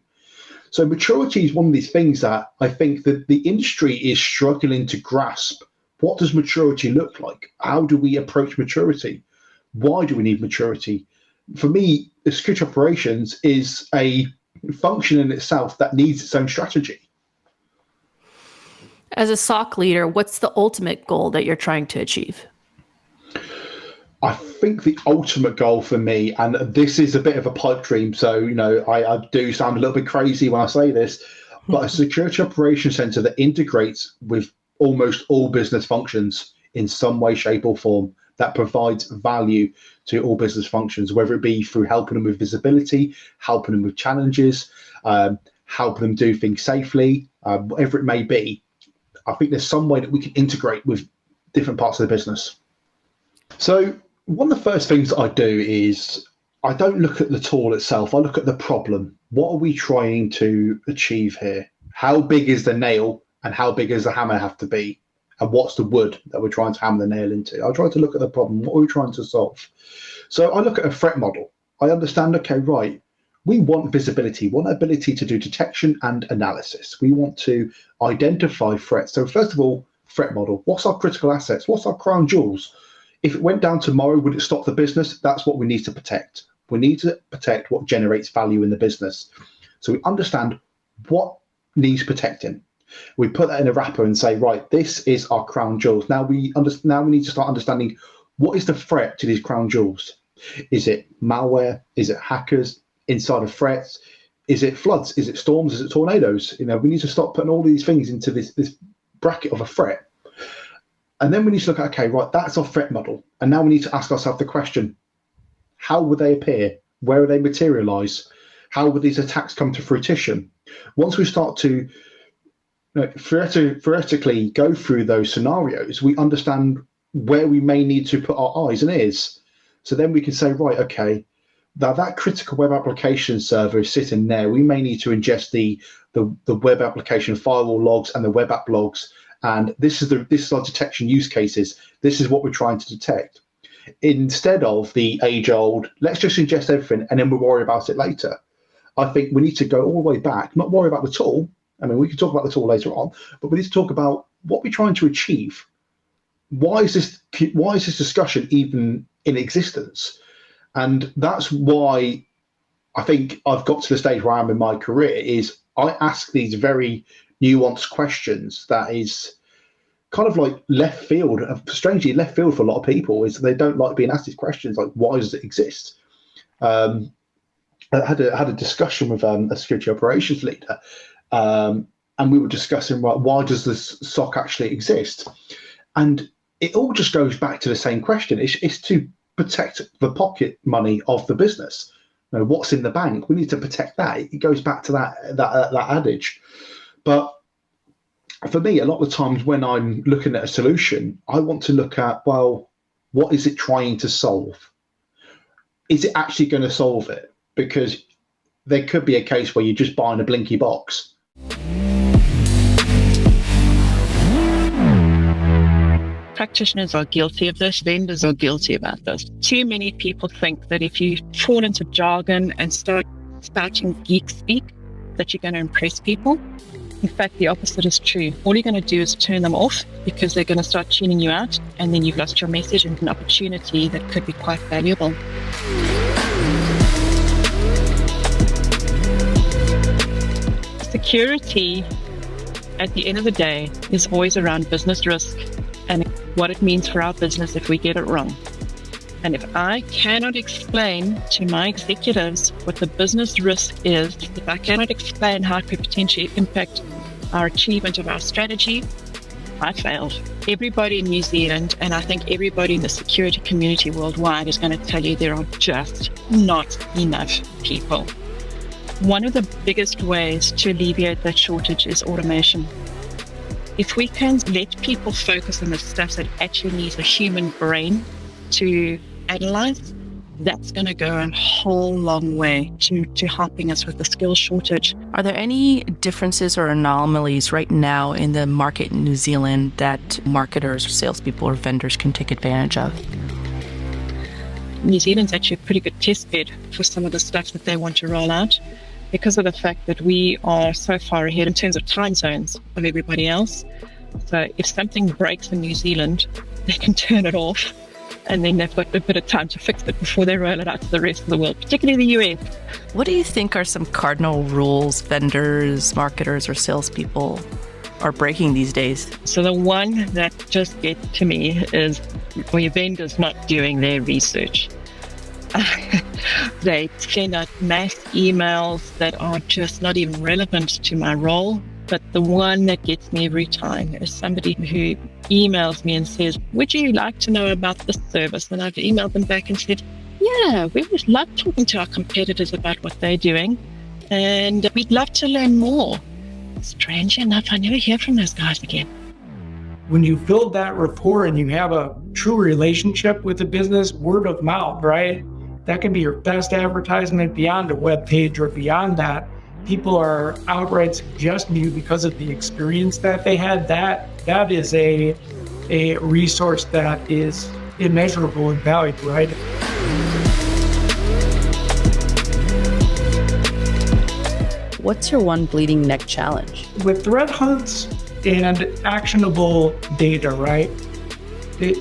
Speaker 15: So maturity is one of these things that I think that the industry is struggling to grasp. What does maturity look like? How do we approach maturity? Why do we need maturity? For me, the security operations is a function in itself that needs its own strategy.
Speaker 1: As a SOC leader, what's the ultimate goal that you're trying to achieve?
Speaker 15: I think the ultimate goal for me, and this is a bit of a pipe dream, so I do sound a little bit crazy when I say this, but a security operations center that integrates with almost all business functions in some way, shape, or form, that provides value to all business functions, whether it be through helping them with visibility, helping them with challenges, helping them do things safely, whatever it may be. I think there's some way that we can integrate with different parts of the business. So one of the first things I do is I don't look at the tool itself. I look at the problem. What are we trying to achieve here? How big is the nail and how big does the hammer have to be? And what's the wood that we're trying to hammer the nail into? I try to look at the problem. What are we trying to solve? So I look at a threat model. I understand, okay, right, we want visibility, we want ability to do detection and analysis. We want to identify threats. So first of all, threat model. What's our critical assets? What's our crown jewels? If it went down tomorrow, would it stop the business? That's what we need to protect. We need to protect what generates value in the business. So we understand what needs protecting. We put that in a wrapper and say, right, this is our crown jewels. Now we need to start understanding what is the threat to these crown jewels. Is it malware? Is it hackers? Insider threats? Is it floods? Is it storms? Is it tornadoes? We need to start putting all these things into this bracket of a threat. And then we need to look at, okay, right, that's our threat model. And now we need to ask ourselves the question, how would they appear? Where would they materialize? How would these attacks come to fruition? Once we start to theoretically go through those scenarios, we understand where we may need to put our eyes and ears. So then we can say, right, okay, now that critical web application server is sitting there. We may need to ingest the web application firewall logs and the web app logs. And this is our detection use cases. This is what we're trying to detect. Instead of the age-old, let's just ingest everything and then we'll worry about it later. I think we need to go all the way back, not worry about the tool. I mean, we can talk about the tool later on, but we need to talk about what we're trying to achieve. Why is this discussion even in existence? And that's why I think I've got to the stage where I am in my career, is I ask these very nuanced questions that is kind of like left field, strangely left field for a lot of people, is they don't like being asked these questions, like, why does it exist? I had a discussion with a security operations leader, and we were discussing, right, why does this SOC actually exist? And it all just goes back to the same question. It's to protect the pocket money of the business. What's in the bank? We need to protect that. It goes back to that adage. But for me, a lot of the times when I'm looking at a solution, I want to look at, well, what is it trying to solve? Is it actually going to solve it? Because there could be a case where you're just buying a blinky box.
Speaker 16: Practitioners are guilty of this, vendors are guilty about this. Too many people think that if you fall into jargon and start spouting geek speak, that you're going to impress people. In fact, the opposite is true. All you're going to do is turn them off, because they're going to start tuning you out, and then you've lost your message and an opportunity that could be quite valuable. Security, at the end of the day, is always around business risk and what it means for our business if we get it wrong. And if I cannot explain to my executives what the business risk is, if I cannot explain how it could potentially impact our achievement of our strategy, I failed. Everybody in New Zealand, and I think everybody in the security community worldwide, is going to tell you there are just not enough people. One of the biggest ways to alleviate that shortage is automation. If we can let people focus on the stuff that actually needs a human brain to analyze, that's going to go a whole long way to helping us with the skills shortage.
Speaker 7: Are there any differences or anomalies right now in the market in New Zealand that marketers or salespeople or vendors can take advantage of?
Speaker 16: New Zealand's actually a pretty good test bed for some of the stuff that they want to roll out because of the fact that we are so far ahead in terms of time zones of everybody else. So if something breaks in New Zealand, they can turn it off, and then they've got a bit of time to fix it before they roll it out to the rest of the world, particularly the US.
Speaker 7: What do you think are some cardinal rules vendors, marketers, or salespeople are breaking these days?
Speaker 16: So the one that just gets to me is when your vendor's not doing their research. They send out mass emails that are just not even relevant to my role. But the one that gets me every time is somebody who emails me and says, would you like to know about this service? And I've emailed them back and said, yeah, we would love talking to our competitors about what they're doing. And we'd love to learn more. Strangely enough, I never hear from those guys again.
Speaker 17: When you build that rapport and you have a true relationship with the business, word of mouth, right? That can be your best advertisement beyond a web page or beyond that. People are outright suggesting you because of the experience that they had. That is a resource that is immeasurable in value, right?
Speaker 7: What's your one bleeding neck challenge?
Speaker 17: With threat hunts and actionable data, right?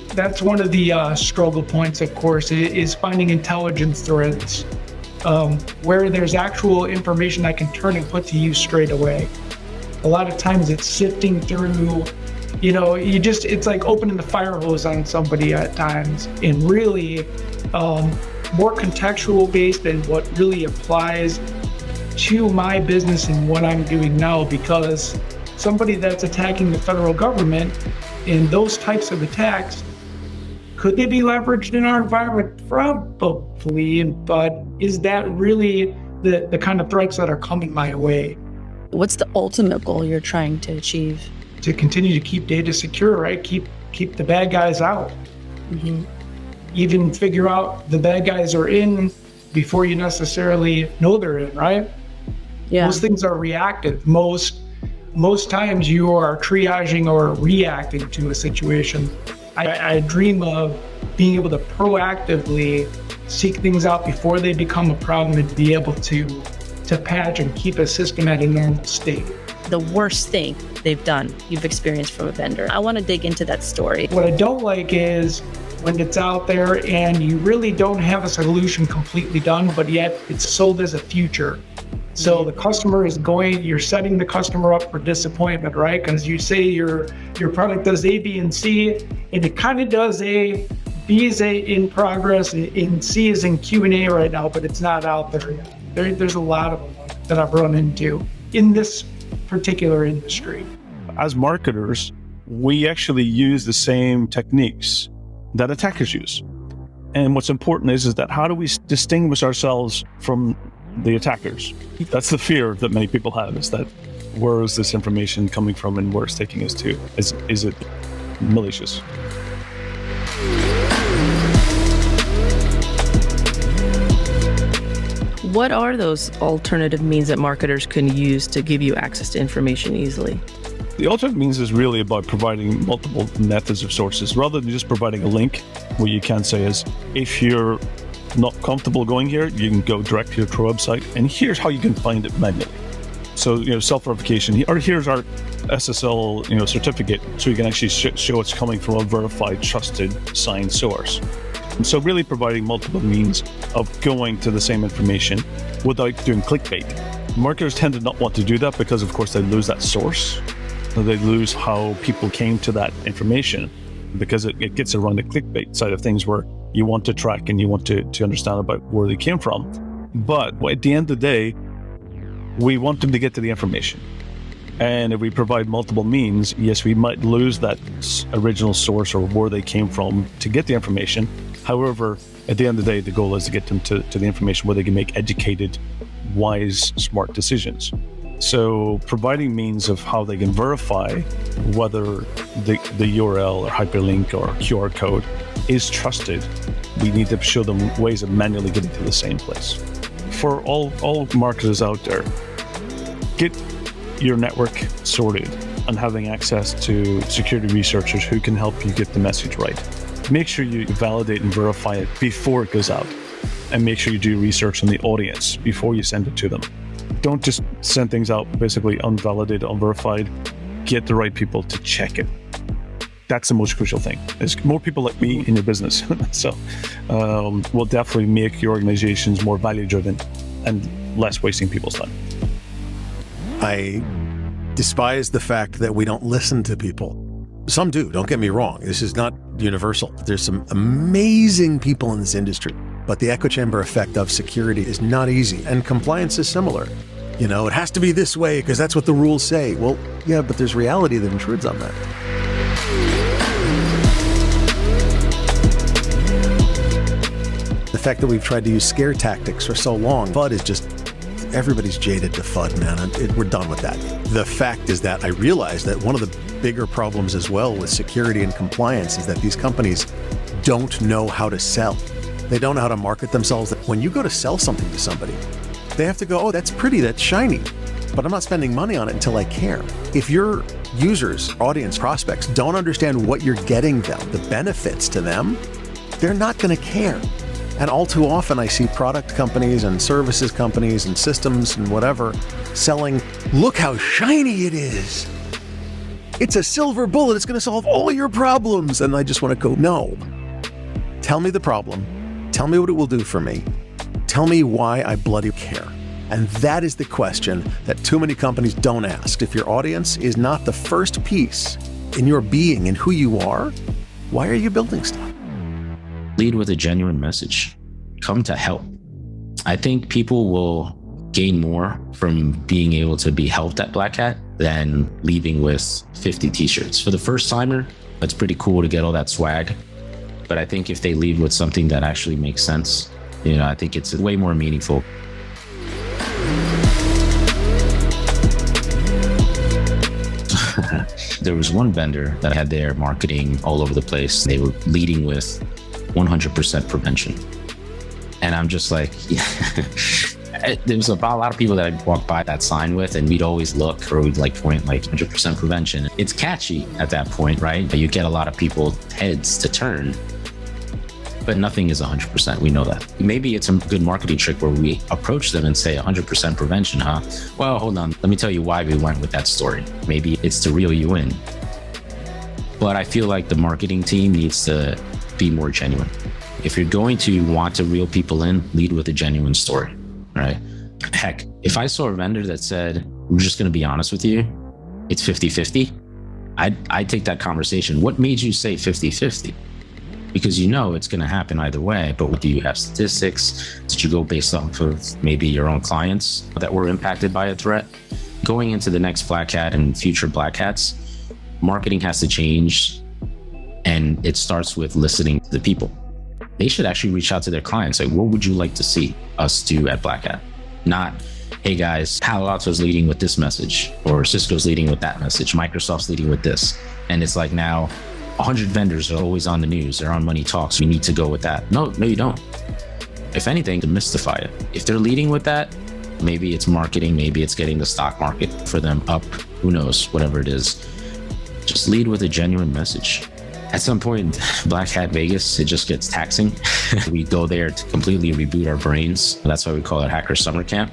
Speaker 17: That's one of the struggle points, of course, is finding intelligence threads. Where there's actual information I can turn and put to use straight away. A lot of times it's sifting through, it's like opening the fire hose on somebody at times, and really more contextual based than what really applies to my business and what I'm doing now, because somebody that's attacking the federal government and those types of attacks, could they be leveraged in our environment? Probably, but is that really the kind of threats that are coming my way?
Speaker 7: What's the ultimate goal you're trying to achieve?
Speaker 17: To continue to keep data secure, right? Keep the bad guys out.
Speaker 7: Mm-hmm.
Speaker 17: Even figure out the bad guys are in before you necessarily know they're in, right?
Speaker 7: Yeah.
Speaker 17: Most things are reactive. Most times you are triaging or reacting to a situation. I dream of being able to proactively seek things out before they become a problem and be able to patch and keep a system at a normal state.
Speaker 1: The worst thing they've done, you've experienced from a vendor. I want to dig into that story.
Speaker 17: What I don't like is when it's out there and you really don't have a solution completely done, but yet it's sold as a future. So the customer you're setting the customer up for disappointment, right? Because you say your product does A, B, and C, and it kind of does A, B is in progress, and C is in Q&A right now, but it's not out there yet. There's a lot of them that I've run into in this particular industry.
Speaker 13: As marketers, we actually use the same techniques that attackers use. And what's important is that how do we distinguish ourselves from the attackers? That's the fear that many people have, is that where is this information coming from and where it's taking us to? Is it malicious?
Speaker 1: What are those alternative means that marketers can use to give you access to information easily?
Speaker 13: The alternative means is really about providing multiple methods of sources rather than just providing a link. What you can say is, if you're not comfortable going here, you can go direct to your website, and here's how you can find it manually. So, self-verification, or here's our SSL, certificate, so you can actually show it's coming from a verified, trusted, signed source. And so really providing multiple means of going to the same information without doing clickbait. Marketers tend to not want to do that because, of course, they lose that source. So they lose how people came to that information, because it gets around the clickbait side of things, where
Speaker 18: you want to track and you want to understand about where they came from. But at the end of the day, we want them to get to the information. And if we provide multiple means, yes, we might lose that original source or where they came from to get the information. However, at the end of the day, the goal is to get them to the information where they can make educated, wise, smart decisions. So providing means of how they can verify whether the URL or hyperlink or QR code is trusted, we need to show them ways of manually getting to the same place. For all marketers out there, get your network sorted and having access to security researchers who can help you get the message right. Make sure you validate and verify it before it goes out, and make sure you do research on the audience before you send it to them. Don't just send things out basically unvalidated, unverified. Get the right people to check it. That's the most crucial thing. There's more people like me in your business. So will definitely make your organizations more value driven and less wasting people's time.
Speaker 19: I despise the fact that we don't listen to people. Some do, don't get me wrong. This is not universal. There's some amazing people in this industry, but the echo chamber effect of security is not easy, and compliance is similar. You know, it has to be this way because that's what the rules say. Well, yeah, but there's reality that intrudes on that. The fact that we've tried to use scare tactics for so long, FUD is just, everybody's jaded to FUD, man. We're done with that. The fact is that I realize that one of the bigger problems as well with security and compliance is that these companies don't know how to sell. They don't know how to market themselves. When you go to sell something to somebody, they have to go, oh, that's pretty, that's shiny, but I'm not spending money on it until I care. If your users, audience, prospects don't understand what you're getting them, the benefits to them, they're not going to care. And all too often I see product companies and services companies and systems and whatever selling, look how shiny it is. It's a silver bullet. It's going to solve all your problems. And I just want to go, no. Tell me the problem. Tell me what it will do for me. Tell me why I bloody care. And that is the question that too many companies don't ask. If your audience is not the first piece in your being and who you are, why are you building stuff?
Speaker 20: Lead with a genuine message. Come to help. I think people will gain more from being able to be helped at Black Hat than leaving with 50 t-shirts. For the first timer, it's pretty cool to get all that swag. But I think if they leave with something that actually makes sense, you know, I think it's way more meaningful. There was one vendor that had their marketing all over the place. They were leading with 100% prevention. And I'm just like, there was a lot of people that I walked by that sign with, and we'd always look or we'd like point like 100% prevention. It's catchy at that point, right? But you get a lot of people's heads to turn, but nothing is 100%. We know that. Maybe it's a good marketing trick where we approach them and say 100% prevention, huh? Well, hold on. Let me tell you why we went with that story. Maybe it's to reel you in. But I feel like the marketing team needs to be more genuine. If you're going to want to reel people in, lead with a genuine story, right? Heck, if I saw a vendor that said, we're just going to be honest with you, it's 50-50, I'd take that conversation. What made you say 50-50? Because you know it's going to happen either way, but do you have statistics? Did you go based off of maybe your own clients that were impacted by a threat? Going into the next Black Hat and future Black Hats, marketing has to change, and it starts with listening to the people. They should actually reach out to their clients. Like, what would you like to see us do at Black Hat? Not, hey guys, Palo Alto's leading with this message, or Cisco's leading with that message, Microsoft's leading with this. And it's like now 100 vendors are always on the news. They're on Money Talks. We need to go with that. No, you don't. If anything, to mystify it. If they're leading with that, maybe it's marketing, maybe it's getting the stock market for them up, who knows, whatever it is. Just lead with a genuine message. At some point, Black Hat Vegas, it just gets taxing. We go there to completely reboot our brains. That's why we call it Hacker Summer Camp.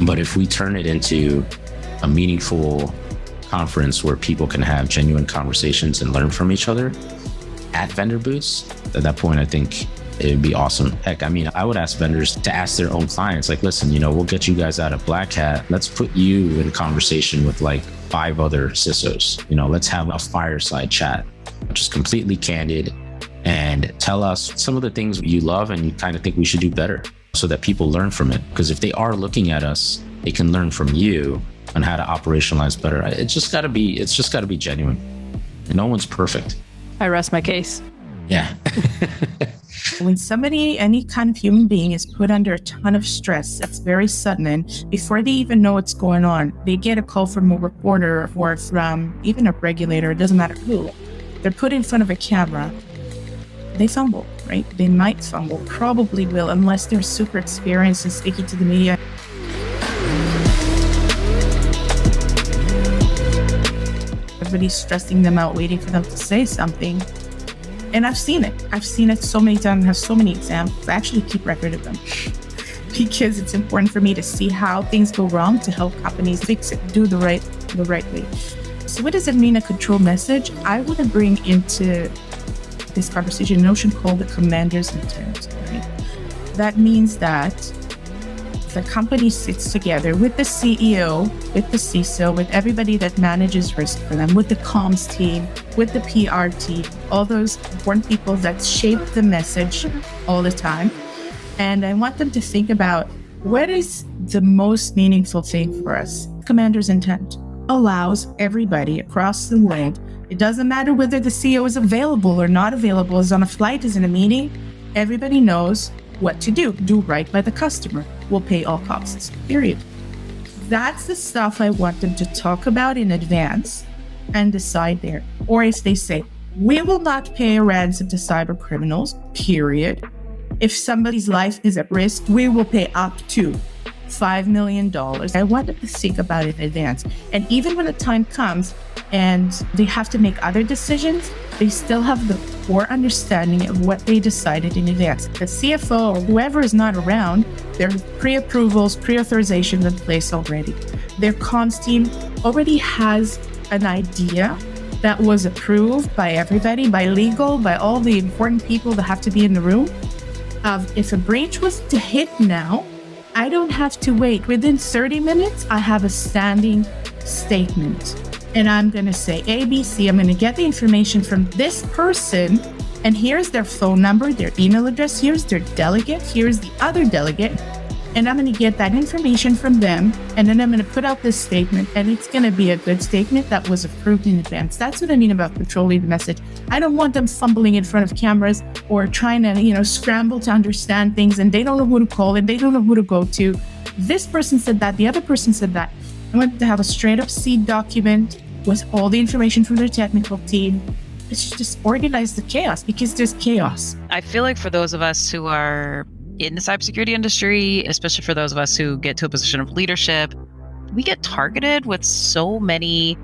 Speaker 20: But if we turn it into a meaningful conference where people can have genuine conversations and learn from each other at vendor booths, at that point, I think it'd be awesome. Heck, I mean, I would ask vendors to ask their own clients, like, listen, you know, we'll get you guys out of Black Hat. Let's put you in conversation with like 5 other CISOs. You know, let's have a fireside chat, just completely candid. and tell us some of the things you love and you kind of think we should do better so that people learn from it. Because if they are looking at us, they can learn from you on how to operationalize better. It's just got to be genuine. And no one's perfect.
Speaker 1: I rest my case.
Speaker 20: Yeah.
Speaker 21: When somebody, any kind of human being, is put under a ton of stress, that's very sudden, and before they even know what's going on, they get a call from a reporter or from even a regulator, it doesn't matter who. They're put in front of a camera. They fumble, right? They might fumble, probably will, unless they're super experienced and speaking to the media. Everybody's stressing them out, waiting for them to say something. And I've seen it. I've seen it so many times. I have so many examples. I actually keep record of them because it's important for me to see how things go wrong to help companies fix it, do the right way. So what does it mean, a control message? I want to bring into this conversation a notion called the commander's intent. Right? That means that the company sits together with the CEO, with the CISO, with everybody that manages risk for them, with the comms team, with the PR team, all those important people that shape the message all the time. And I want them to think about what is the most meaningful thing for us. Commander's intent allows everybody across the world, it doesn't matter whether the CEO is available or not available, is on a flight, is in a meeting, everybody knows what to do. Do right by the customer. We'll pay all costs, period. That's the stuff I want them to talk about in advance and decide there. Or if they say, we will not pay a ransom to cyber criminals, period. If somebody's life is at risk, we will pay up to $5 million. I want them to think about it in advance. And even when the time comes and they have to make other decisions, they still have the core understanding of what they decided in advance. The CFO or whoever is not around, there are pre-approvals, pre-authorizations in place already. Their comms team already has an idea that was approved by everybody, by legal, by all the important people that have to be in the room. If a breach was to hit now, I don't have to wait. Within 30 minutes, I have a standing statement. And I'm going to say ABC. I'm going to get the information from this person. And here's their phone number, their email address. Here's their delegate. Here's the other delegate. And I'm going to get that information from them. And then I'm going to put out this statement. And it's going to be a good statement that was approved in advance. That's what I mean about controlling the message. I don't want them fumbling in front of cameras or trying to, scramble to understand things. And they don't know who to call and they don't know who to go to. This person said that. The other person said that. I want them to have a straight up seed document with all the information from their technical team. It's just organize the chaos because there's chaos.
Speaker 22: I feel like for those of us who are in the cybersecurity industry, especially for those of us who get to a position of leadership, we get targeted with so many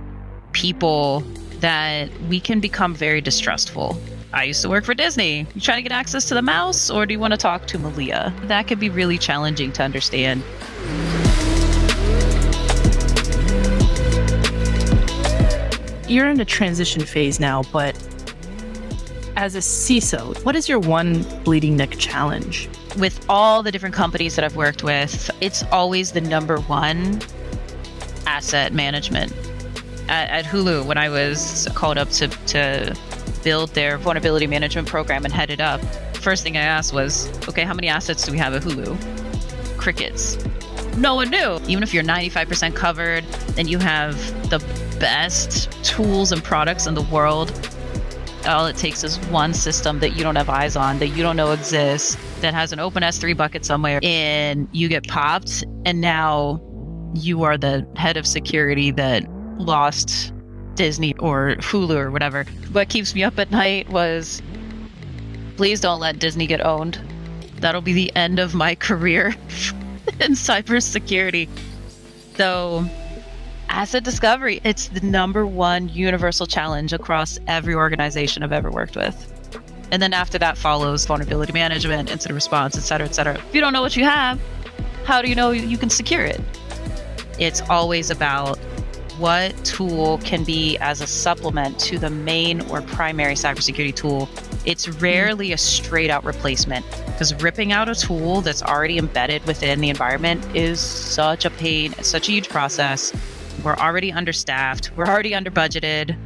Speaker 22: people that we can become very distrustful. I used to work for Disney. You trying to get access to the mouse, or do you want to talk to Malia? That could be really challenging to understand.
Speaker 1: You're in a transition phase now, but as a CISO, what is your one bleeding neck challenge?
Speaker 22: With all the different companies that I've worked with, it's always the number one: asset management. At Hulu, when I was called up to build their vulnerability management program and head it up, first thing I asked was, okay, how many assets do we have at Hulu? Crickets. No one knew. Even if you're 95% covered and you have the best tools and products in the world, all it takes is one system that you don't have eyes on, that you don't know exists, that has an open S3 bucket somewhere, and you get popped, and now you are the head of security that lost Disney or Hulu or whatever. What keeps me up at night was, please don't let Disney get owned. That'll be the end of my career in cybersecurity. So asset discovery, it's the number one universal challenge across every organization I've ever worked with. And then after that follows vulnerability management, incident response, et cetera, et cetera. If you don't know what you have, how do you know you can secure it? It's always about what tool can be as a supplement to the main or primary cybersecurity tool. It's rarely a straight out replacement, because ripping out a tool that's already embedded within the environment is such a pain. It's such a huge process. We're already understaffed. We're already under budgeted.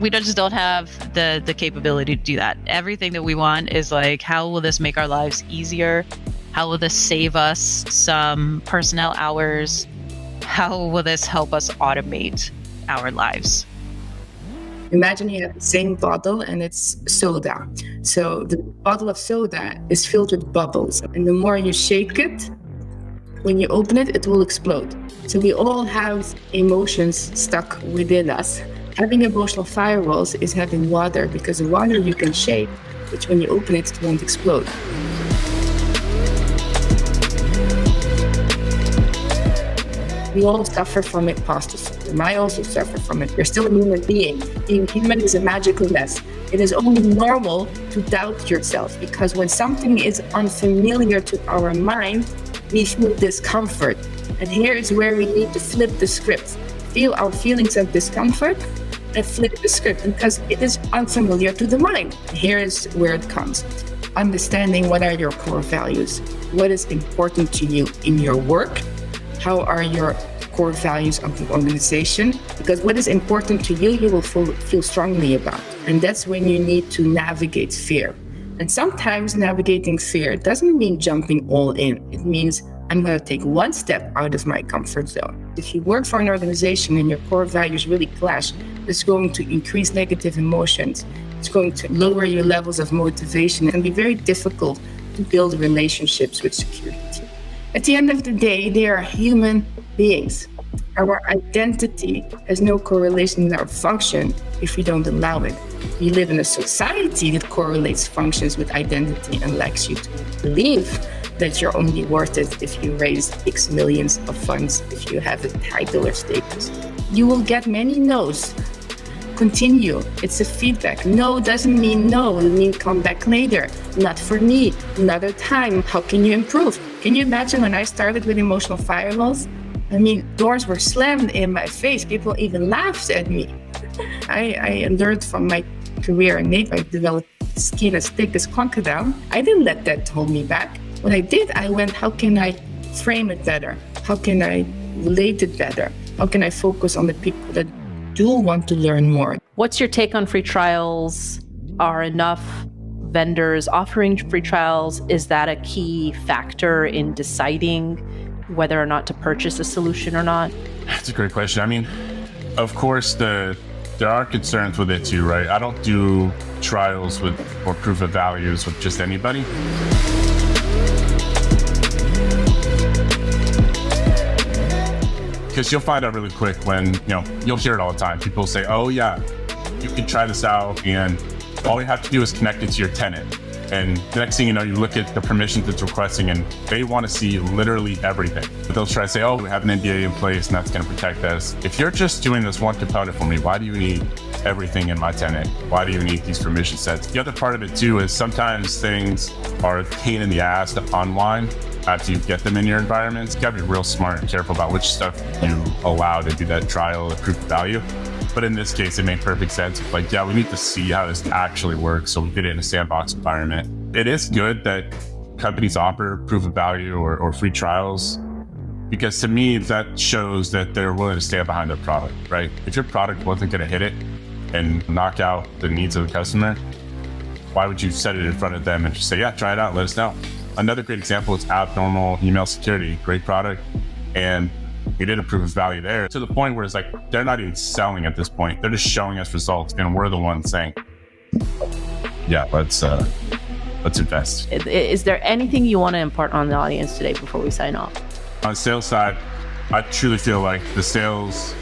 Speaker 22: We just don't have the capability to do that. Everything that we want is like, how will this make our lives easier? How will this save us some personnel hours? How will this help us automate our lives?
Speaker 2: Imagine you have the same bottle and it's soda. So the bottle of soda is filled with bubbles. And the more you shake it, when you open it, it will explode. So we all have emotions stuck within us. Having emotional firewalls is having water, because the water you can shake, which when you open it, it won't explode. We all suffer from imposter syndrome. I also suffer from it. You're still a human being. Being human is a magical mess. It is only normal to doubt yourself, because when something is unfamiliar to our mind, we feel discomfort. And here is where we need to flip the script. Feel our feelings of discomfort and flip the script, because it is unfamiliar to the mind. Here is where it comes. Understanding what are your core values. What is important to you in your work? How are your core values of the organization? Because what is important to you, you will feel strongly about. And that's when you need to navigate fear. And sometimes navigating fear doesn't mean jumping all in. It means I'm going to take one step out of my comfort zone. If you work for an organization and your core values really clash, it's going to increase negative emotions. It's going to lower your levels of motivation. It can be very difficult to build relationships with security. At the end of the day, they are human beings. Our identity has no correlation with our function if we don't allow it. We live in a society that correlates functions with identity and likes you to believe that you're only worth it if you raise X millions of funds, if you have a title or status. You will get many no's. Continue. It's a feedback. No doesn't mean no. It means come back later. Not for me. Another time. How can you improve? Can you imagine when I started with emotional firewalls? I mean, doors were slammed in my face. People even laughed at me. I learned from my career in NATO. I developed skin as thick as crocodile. I didn't let that hold me back. What I did, I went, how can I frame it better? How can I relate it better? How can I focus on the people that do want to learn more?
Speaker 1: What's your take on free trials? Are enough vendors offering free trials? Is that a key factor in deciding whether or not to purchase a solution or not?
Speaker 3: That's a great question. I mean, of course, there are concerns with it too, right? I don't do trials or proof of values with just anybody. Because you'll find out really quick when, you'll hear it all the time. People say, oh yeah, you can try this out, and all you have to do is connect it to your tenant. And the next thing you know, you look at the permissions it's requesting, and they want to see literally everything. But they'll try to say, oh, we have an NDA in place and that's going to protect us. If you're just doing this one component for me, why do you need everything in my tenant? Why do you need these permission sets? The other part of it too is sometimes things are a pain in the ass to unwind after you get them in your environments. You gotta be real smart and careful about which stuff you allow to do that trial or proof of value. But in this case, it made perfect sense. Like, yeah, we need to see how this actually works. So we did it in a sandbox environment. It is good that companies offer proof of value or free trials, because to me, that shows that they're willing to stand behind their product, right? If your product wasn't gonna hit it and knock out the needs of the customer, why would you set it in front of them and just say, yeah, try it out, let us know? Another great example is Abnormal Email Security, great product. And we did a proof of value there to the point where it's like, they're not even selling at this point. They're just showing us results. And we're the ones saying, yeah, let's invest.
Speaker 1: Is there anything you want to impart on the audience today before we sign off?
Speaker 3: On the sales side, I truly feel like the sales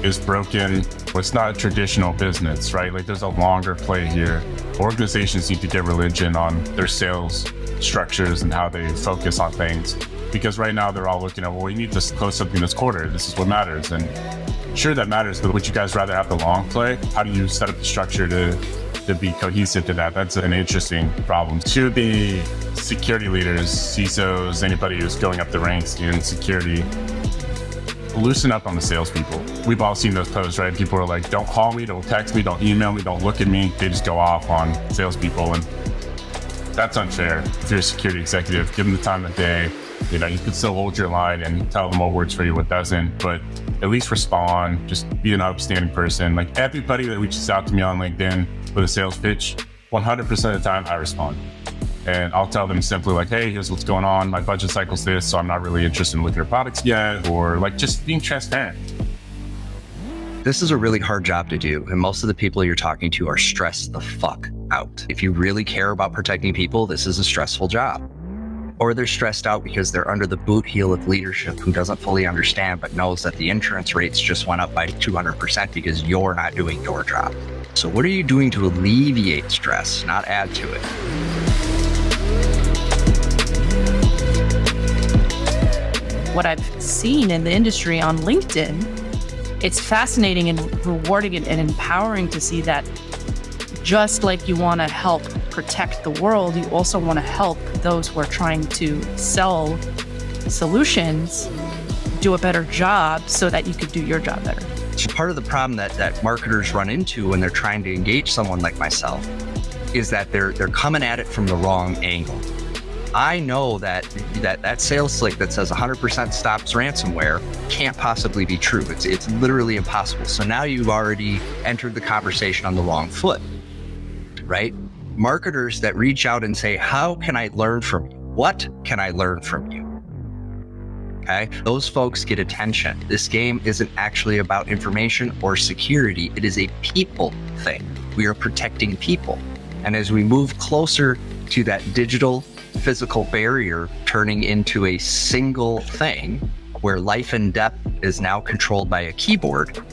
Speaker 3: is broken. It's not a traditional business, right? Like, there's a longer play here. Organizations need to get religion on their sales structures and how they focus on things. Because right now they're all looking at, well, we need to close something this quarter. This is what matters. And sure, that matters, but would you guys rather have the long play? How do you set up the structure to be cohesive to that? That's an interesting problem. To the security leaders, CISOs, anybody who's going up the ranks in security, loosen up on the salespeople. We've all seen those posts, right? People are like, don't call me, don't text me, don't email me, don't look at me. They just go off on salespeople, and that's unfair. If you're a security executive, give them the time of day. You can still hold your line and tell them what works for you, what doesn't, but at least respond, just be an outstanding person. Like everybody that reaches out to me on LinkedIn with a sales pitch, 100% of the time I respond. And I'll tell them simply like, hey, here's what's going on. My budget cycle's this, so I'm not really interested in looking at products yet, or like just being transparent.
Speaker 4: This is a really hard job to do, and most of the people you're talking to are stressed the fuck out. If you really care about protecting people, this is a stressful job. Or they're stressed out because they're under the boot heel of leadership who doesn't fully understand but knows that the insurance rates just went up by 200% because you're not doing your job. So what are you doing to alleviate stress, not add to it?
Speaker 21: What I've seen in the industry on LinkedIn, it's fascinating and rewarding and empowering to see that just like you want to help protect the world, you also want to help those who are trying to sell solutions do a better job so that you could do your job better.
Speaker 4: So part of the problem that marketers run into when they're trying to engage someone like myself is that they're coming at it from the wrong angle. I know that sales slick that says 100% stops ransomware can't possibly be true. It's literally impossible. So now you've already entered the conversation on the wrong foot, right? Marketers that reach out and say, how can I learn from you? What can I learn from you? Okay, those folks get attention. This game isn't actually about information or security. It is a people thing. We are protecting people. And as we move closer to that digital physical barrier turning into a single thing where life and death is now controlled by a keyboard,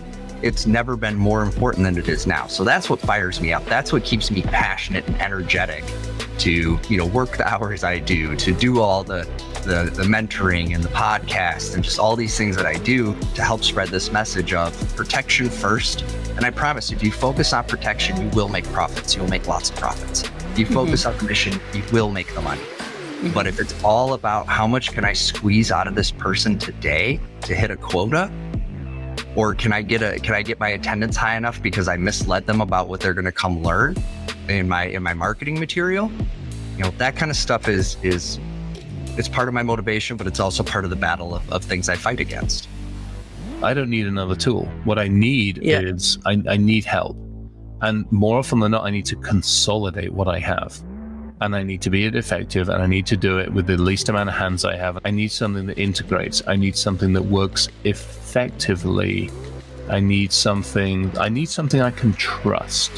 Speaker 4: it's never been more important than it is now. So that's what fires me up. That's what keeps me passionate and energetic to, work the hours I do, to do all the mentoring and the podcast and just all these things that I do to help spread this message of protection first. And I promise, if you focus on protection, you will make profits. You'll make lots of profits. If you focus on the mission, you will make the money. But if it's all about how much can I squeeze out of this person today to hit a quota, or can I get my attendance high enough because I misled them about what they're going to come learn in my marketing material, that kind of stuff is it's part of my motivation, but it's also part of the battle of things I fight against.
Speaker 18: I don't need another tool. What I need is I need help. And more often than not, I need to consolidate what I have. And I need to be effective, and I need to do it with the least amount of hands I have. I need something that integrates. I need something that works effectively. I need something I can trust.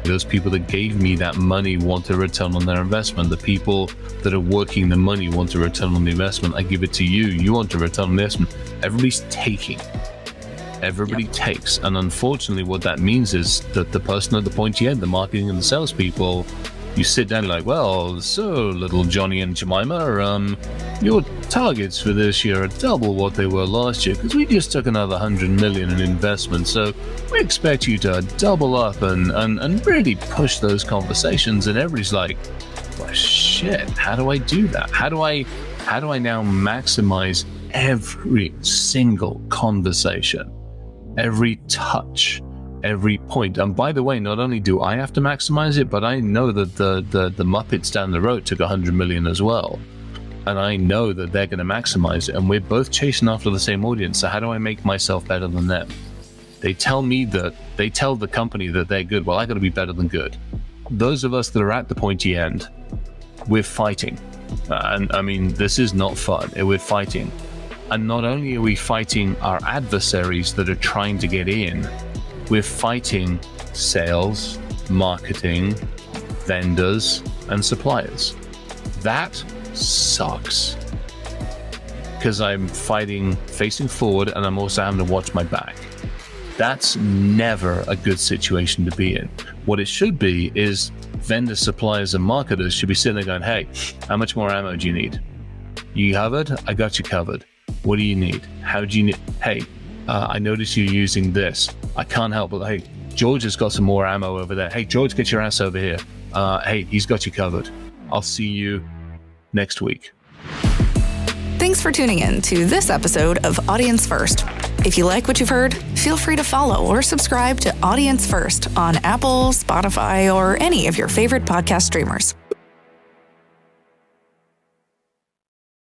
Speaker 18: Those people that gave me that money want a return on their investment. The people that are working the money want a return on the investment. I give it to you. You want a return on the investment. Everybody's taking. Everybody takes. And unfortunately, what that means is that the person at the pointy end, the marketing and the salespeople, you sit down like, well, so little Johnny and Jemima, your targets for this year are double what they were last year because we just took another 100 million in investment. So we expect you to double up and really push those conversations. And everybody's like, well, shit, how do I do that? How do I now maximize every single conversation, every touch, every point? And by the way, not only do I have to maximize it, but I know that the Muppets down the road took 100 million as well. And I know that they're going to maximize it. And we're both chasing after the same audience. So how do I make myself better than them? They tell the company that they're good. Well, I got to be better than good. Those of us that are at the pointy end, we're fighting. And I mean, this is not fun. We're fighting. And not only are we fighting our adversaries that are trying to get in, we're fighting sales, marketing, vendors, and suppliers. That sucks. Because I'm fighting facing forward and I'm also having to watch my back. That's never a good situation to be in. What it should be is vendors, suppliers, and marketers should be sitting there going, hey, how much more ammo do you need? You covered? I got you covered. What do you need? How do you need? Hey, I noticed you using this. I can't help but, hey, George has got some more ammo over there. Hey, George, get your ass over here. Hey, he's got you covered. I'll see you next week.
Speaker 6: Thanks for tuning in to this episode of Audience First. If you like what you've heard, feel free to follow or subscribe to Audience First on Apple, Spotify, or any of your favorite podcast streamers.